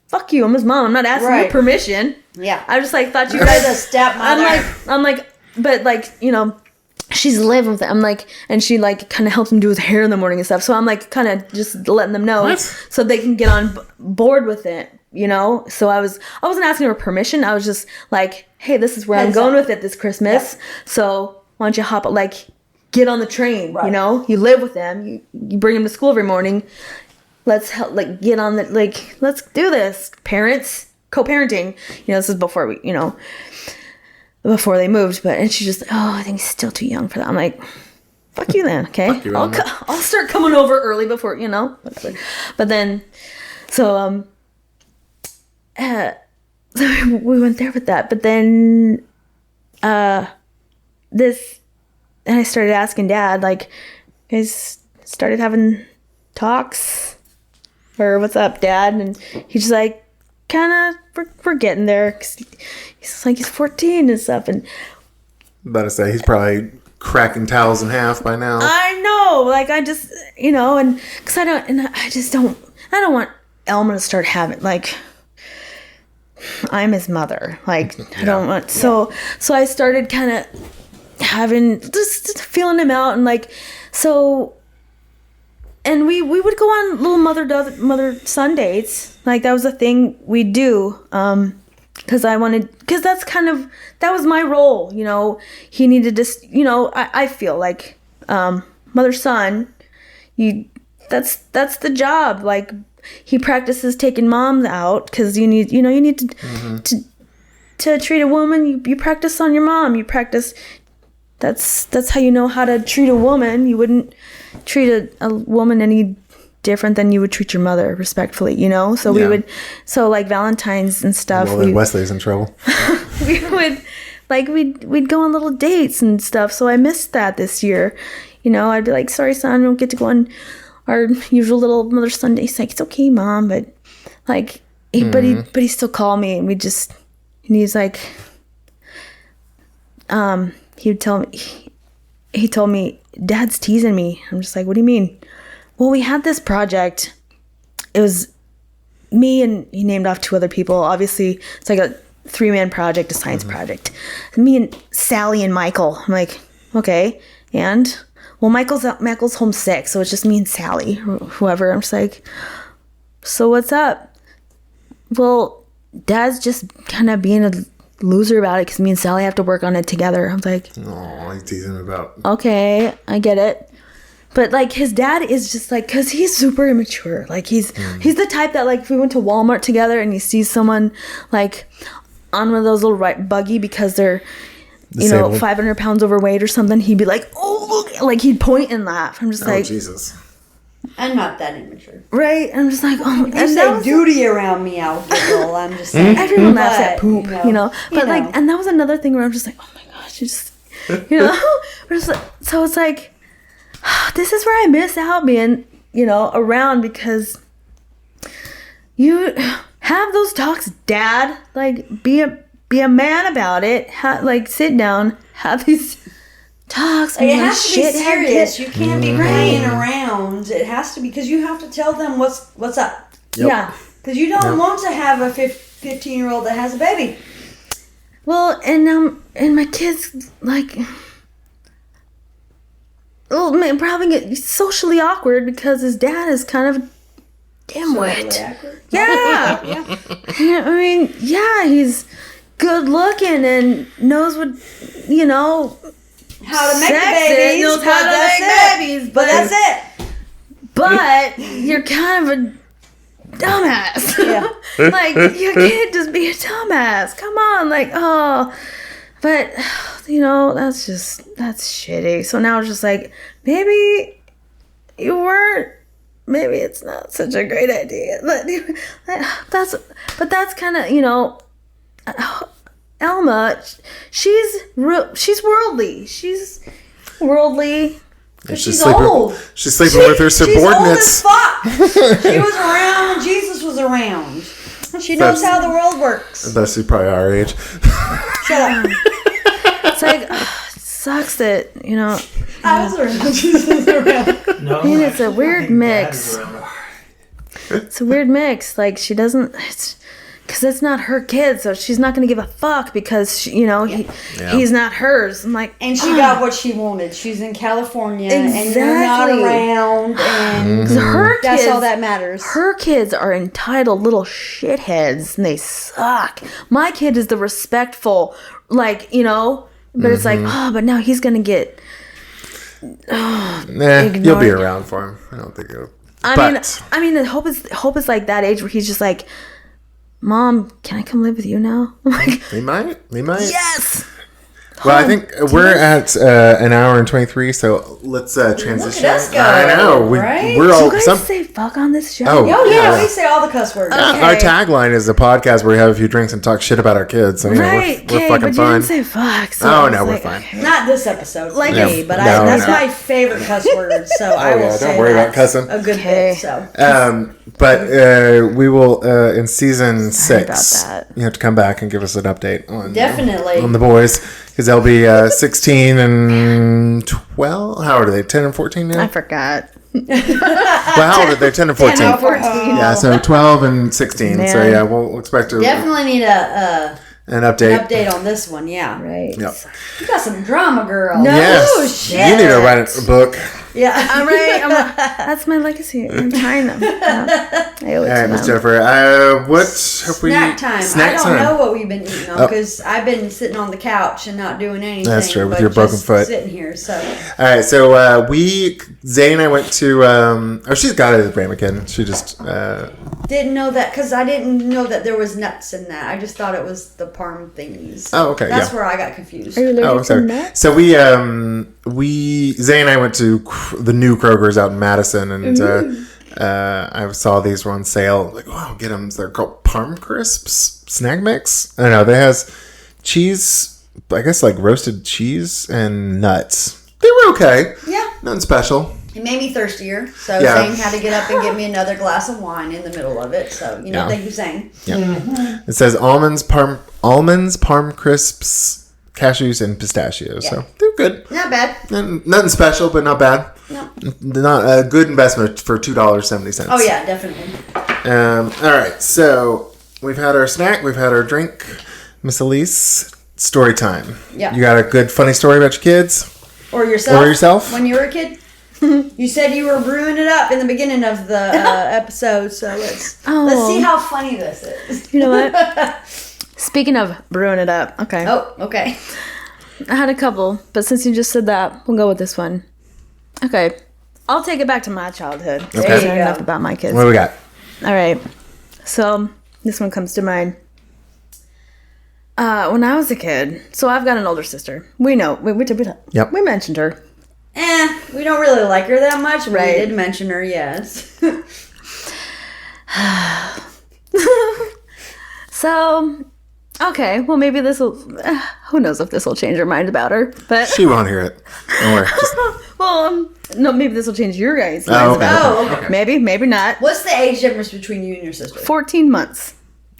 fuck you, I'm his mom. I'm not asking your permission. Yeah. I just, like, thought you guys... a stepmother. I'm like, but, like, you know... She's living with it. I'm like, and she like kind of helps him do his hair in the morning and stuff. So I'm like kind of just letting them know so they can get on board with it, you know? So I wasn't asking her permission. I was just like, hey, this is where I'm going with it this Christmas. Yeah. So why don't you get on the train, you know? You live with them. You bring them to school every morning. Let's help, like, get on the, like, let's do this. Parents, co-parenting. You know, this is before we, you know, before they moved, and she's just, I think he's still too young for that. I'm like, fuck you then, okay? Fuck you, I'll start coming over early before, you know, whatever. But then, so we went there with that. But then, and I started asking Dad, like, guys started having talks, or what's up, Dad? And he's just like, kind of, we're getting there. He's like, he's 14 and stuff. And I'm about to say, he's probably cracking towels in half by now. I know. Like, I just, you know, and because I don't want Elma to start having, like, I'm his mother. Like, I don't want, so I started kind of having, just feeling him out, and like, so, and we would go on little mother-son dates. Like, that was a thing we'd do. Because that was my role, you know. He needed to, you know, I feel like, mother-son, that's the job. Like, he practices taking moms out, because you need to treat a woman, you practice on your mom. You practice, that's how you know how to treat a woman. You wouldn't treat a woman any different than you would treat your mother, respectfully, you know? So we would, so like Valentine's and stuff. Well, then Wesley's in trouble. We would, like, we'd go on little dates and stuff. So I missed that this year. You know, I'd be like, sorry, son, I don't get to go on our usual little Mother's Sunday. He's like, it's okay, Mom. But like, but he still called me, and he's like, he told me, Dad's teasing me. I'm just like, what do you mean? Well, we had this project. It was me, and he named off 2 other people. Obviously, it's like a 3-man project, a science project. Me and Sally and Michael. I'm like, okay. And, well, Michael's home sick, so it's just me and Sally, or whoever. I'm just like, so what's up? Well, Dad's just kind of being a loser about it because me and Sally have to work on it together. I was like, oh, he's teasing about. Okay, I get it. But like his dad is just like, because he's super immature. Like he's the type that, like, if we went to Walmart together and he sees someone like on one of those little buggy because they're Disabled. 500 pounds overweight or something, he'd be like, oh look, like he'd point and laugh. I'm just like, Jesus. I'm not that immature. right? I'm just like, oh, If you say duty around me, I'll giggle. I'm just saying. Everyone laughs at poop, you know. But like, and that was another thing where I'm just like, oh my gosh, you just, we're just like, so it's like, this is where I miss out being, around, because you have those talks, Dad. Like, be a man about it. Like, sit down, have these talks. It has to be serious. You can't be playing Right. around. It has to be, because you have to tell them what's up. Yep. Yeah. Because you don't want to have a 15-year-old that has a baby. Well, and my kids, like, oh man, probably get socially awkward because his dad is kind of dimwit. Yeah. Yeah. I mean, yeah, he's good looking and knows what, How to make sex the babies. is, knows but how to that's make it. babies, But that's it. But you're kind of a dumbass. Yeah. Like, you can't just be a dumbass. Come on, like, oh. But, that's shitty. So now it's just like, maybe you weren't, maybe it's not such a great idea. But that's kind of, Elma, she's worldly. She's worldly. She's old. She's sleeping with her subordinates. She's old as fuck. She was around when Jesus was around. She knows how the world works. That's probably our age. Shut up. It's like, it sucks that, I was around. Jesus was around. No, I mean, it's a actually, weird I think Dad mix. is around. It's a weird mix. Like, she doesn't, because it's not her kid, so she's not going to give a fuck because, he's not hers. I'm like, And she got what she wanted. She's in California, and you're not Exactly. around, and her that's kids, all that matters. her kids are entitled little shitheads, and they suck. My kid is the respectful, like, but it's like, but now he's going to get, You'll be around for him. I don't think you'll. I mean, the hope is like that age where he's just like, Mom, can I come live with you now? I'm like, We might. yes. Well, I think we're at an hour and 23, so let's transition. Look at us go, I know. right? We're Do all. you guys say fuck on this show? Oh, Oh, yeah, Yeah. we say all the cuss words. Okay. Our tagline is a podcast where we have a few drinks and talk shit about our kids. So, Right, we're okay, fucking but you fine. didn't say fuck. So Oh, I was no, we're like, fine. okay. Not this episode, Like, like me, but no, that's no. my favorite cuss word, so I will yeah, say don't worry about that's cussing. a good Okay. bit, so. But we will, in season Sorry 6, about that. you have to come back and give us an update on Definitely. on the boys. Because they'll be 16 and 12. How old are they? 10 and 14 now? I forgot. Well, how old are they? 10 and 14. 10 and 14. Yeah, so 12 and 16. So, Man. yeah, we'll expect Definitely need an an update. update on this one, yeah. Right. Yep. You got some drama, girl. No. Yes. Oh, shit. You need to write a book. Yeah. I'm right. That's my legacy. I'm trying to. I owe it All right, to Miss them. Jennifer. What have we... Snack time. Snack I don't time. know what we've been eating on Oh. because I've been sitting on the couch and not doing anything. That's true, with but your broken just foot. Sitting here, so. All right, so Zay and I went to... she's got it at Ramekin. She just... Didn't know that because I didn't know that there was nuts in that. I just thought it was the Parm thingies. Oh, okay, That's yeah. where I got confused. Are you allergic Oh, to sorry. nuts? So Zay and I went to the new Kroger's out in Madison, and I saw these were on sale. Like, wow, get them. They're called Parm Crisps snack mix. I don't know. They has cheese, I guess like roasted cheese and nuts. They were okay. Yeah. Nothing special. It made me thirstier, so Zane had to get up and get me another glass of wine in the middle of it. So, thank you, Zane. Yeah. Mm-hmm. It says almonds, Parm Crisps, cashews, and pistachios. Yeah. So they're good. Not bad. Nothing special, but not bad. No. Not a good investment for $2.70. Oh, yeah, definitely. All right, so we've had our snack, we've had our drink. Miss Alyse, story time. Yeah. You got a good, funny story about your kids? Or yourself. When you were a kid? You said you were brewing it up in the beginning of the episode, so let's see how funny this is. You know what? Speaking of brewing it up, okay. Oh, okay. I had a couple, but since you just said that, we'll go with this one. Okay. I'll take it back to my childhood. Okay. There you go. Enough about my kids. What do we got? All right. So this one comes to mind. When I was a kid, so I've got an older sister. We know. We mentioned her. We don't really like her that much. Right. We did mention her, yes. So, okay. Well, maybe this will... who knows if this will change her mind about her, but... She won't hear it. Don't worry. Well, no, maybe this will change your guys' minds about her. Okay. Maybe not. What's the age difference between you and your sister? 14 months.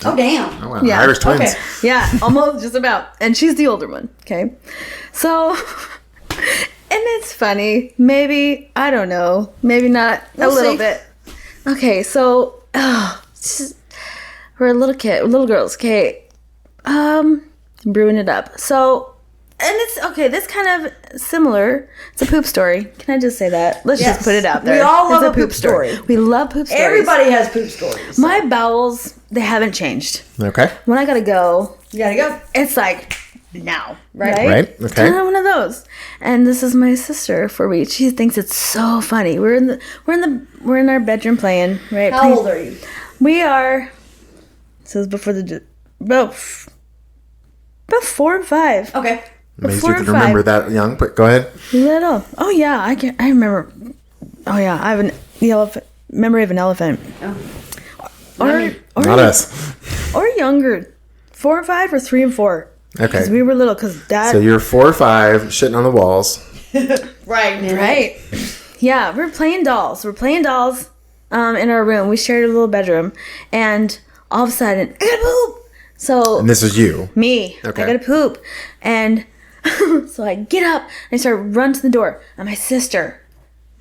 Oh, damn. Oh, wow. Yeah. Irish twins. Okay. Yeah, almost just about. And she's the older one, okay? So... And it's funny. Maybe, I don't know. Maybe not. We'll little bit. Okay, so we're little girls. Okay, brewing it up. So, and it's okay. This kind of similar. It's a poop story. Can I just say that? Let's just put it out there. We all love a poop story. We love poop stories. Everybody has poop stories. So. My bowels, they haven't changed. Okay. When I gotta go, it's like. Now, right? Okay. Kind of one of those. And this is my sister for me. She thinks it's so funny. We're in our bedroom playing, right? How old are you? We are. This is before about 4 and 5. Okay. Amazed you could remember that young, but go ahead. Little. Oh yeah, I remember. Oh yeah, I have the memory of an elephant. Oh. Or not us. Or younger, 4 and 5 or 3 and 4. Okay. Because we were little. Because Dad. So you're 4 or 5, shitting on the walls. Right. Yeah, we're playing dolls. In our room. We shared a little bedroom, and all of a sudden, I gotta poop. So. And this is you. Me. Okay. I gotta poop, and so I get up and I start running to the door, and my sister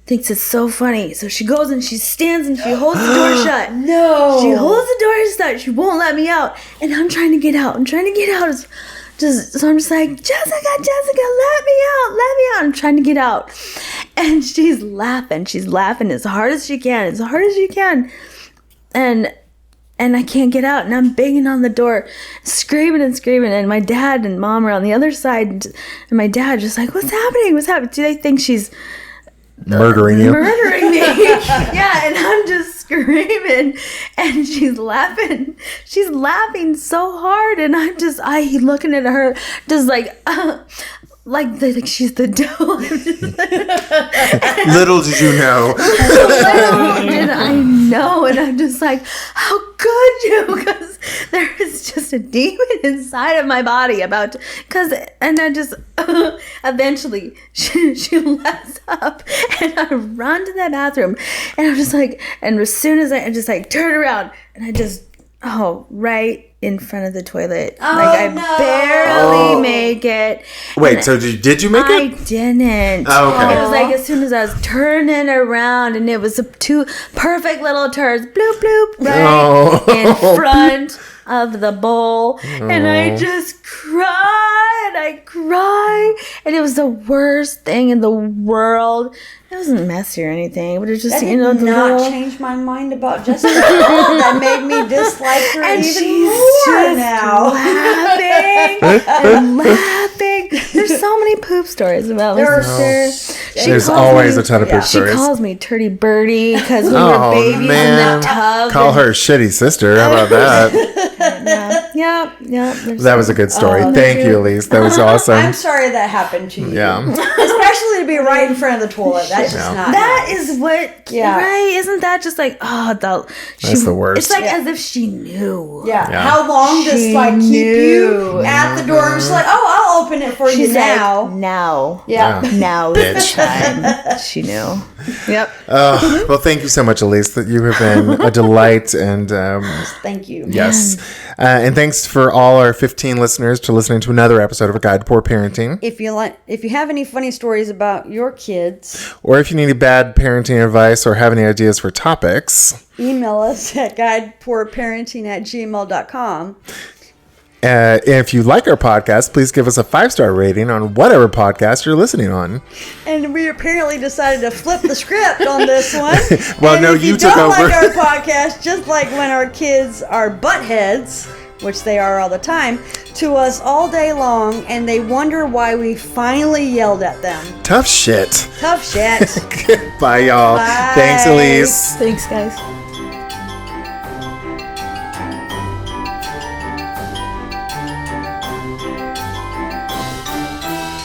thinks it's so funny. So she goes and she stands and she holds the door shut. No. She holds the door shut. She won't let me out, and I'm trying to get out. So I'm just like, Jessica, let me out. I'm trying to get out. And she's laughing as hard as she can. And I can't get out. And I'm banging on the door, screaming. And my dad and mom are on the other side. And my dad just like, what's happening? Do they think she's murdering you? Murdering me. Yeah, and I'm just screaming, and she's laughing so hard, and I'm looking at her just like she's the devil. Little did you know. Little did I know, and I'm just like, how could you? Because there is just a demon inside of my body and I just eventually she lets up, and I run to that bathroom, and I'm just like, and as soon as I just like turn around, and I just right in front of the toilet. I barely make it. Wait, so did you make it? I didn't. Oh, okay. It was like as soon as I was turning around, and it was 2 perfect little turds, bloop bloop, right in front of the bowl, and I just cried. I cried, and it was the worst thing in the world. It wasn't messy or anything, but it just that did not change my mind about Jessica. That made me dislike her and even she's more just now. laughing. There's so many poop stories about my sister. There's always a ton of poop stories. She calls me Turdy Birdie because we were babies in the tub. Call her shitty sister. How about that? Yeah. That was a good story. Thank you, Alyse. That was awesome. I'm sorry that happened to you. Yeah. Especially to be right in front of the toilet. That's just not That nice. is what, right? Isn't that just like, That's the worst. It's like as if she knew. Yeah. Yeah. How long does She keep you knew. at the door? And she's like, I'll open it for you She's now. like, now. Yeah. Now is the Bitch. time. She knew. Yep. Well, thank you so much, Alyse, that you have been a delight. And Thank you. yes. And thanks for all our 15 listeners for listening to another episode of A Guide to Poor Parenting. If you have any funny stories about your kids, Or if you need any bad parenting advice or have any ideas for topics, email us at guidetopoorparenting@gmail.com. if you like our podcast, please give us a 5-star rating on whatever podcast you're listening on. And we apparently decided to flip the script on this one. Well, and no, if you you took don't over. like our podcast, just like when our kids are buttheads, which they are all the time, to us all day long, and they wonder why we finally yelled at them. Tough shit. Tough shit. Bye, y'all. Bye. Thanks, Alyse. Thanks, guys.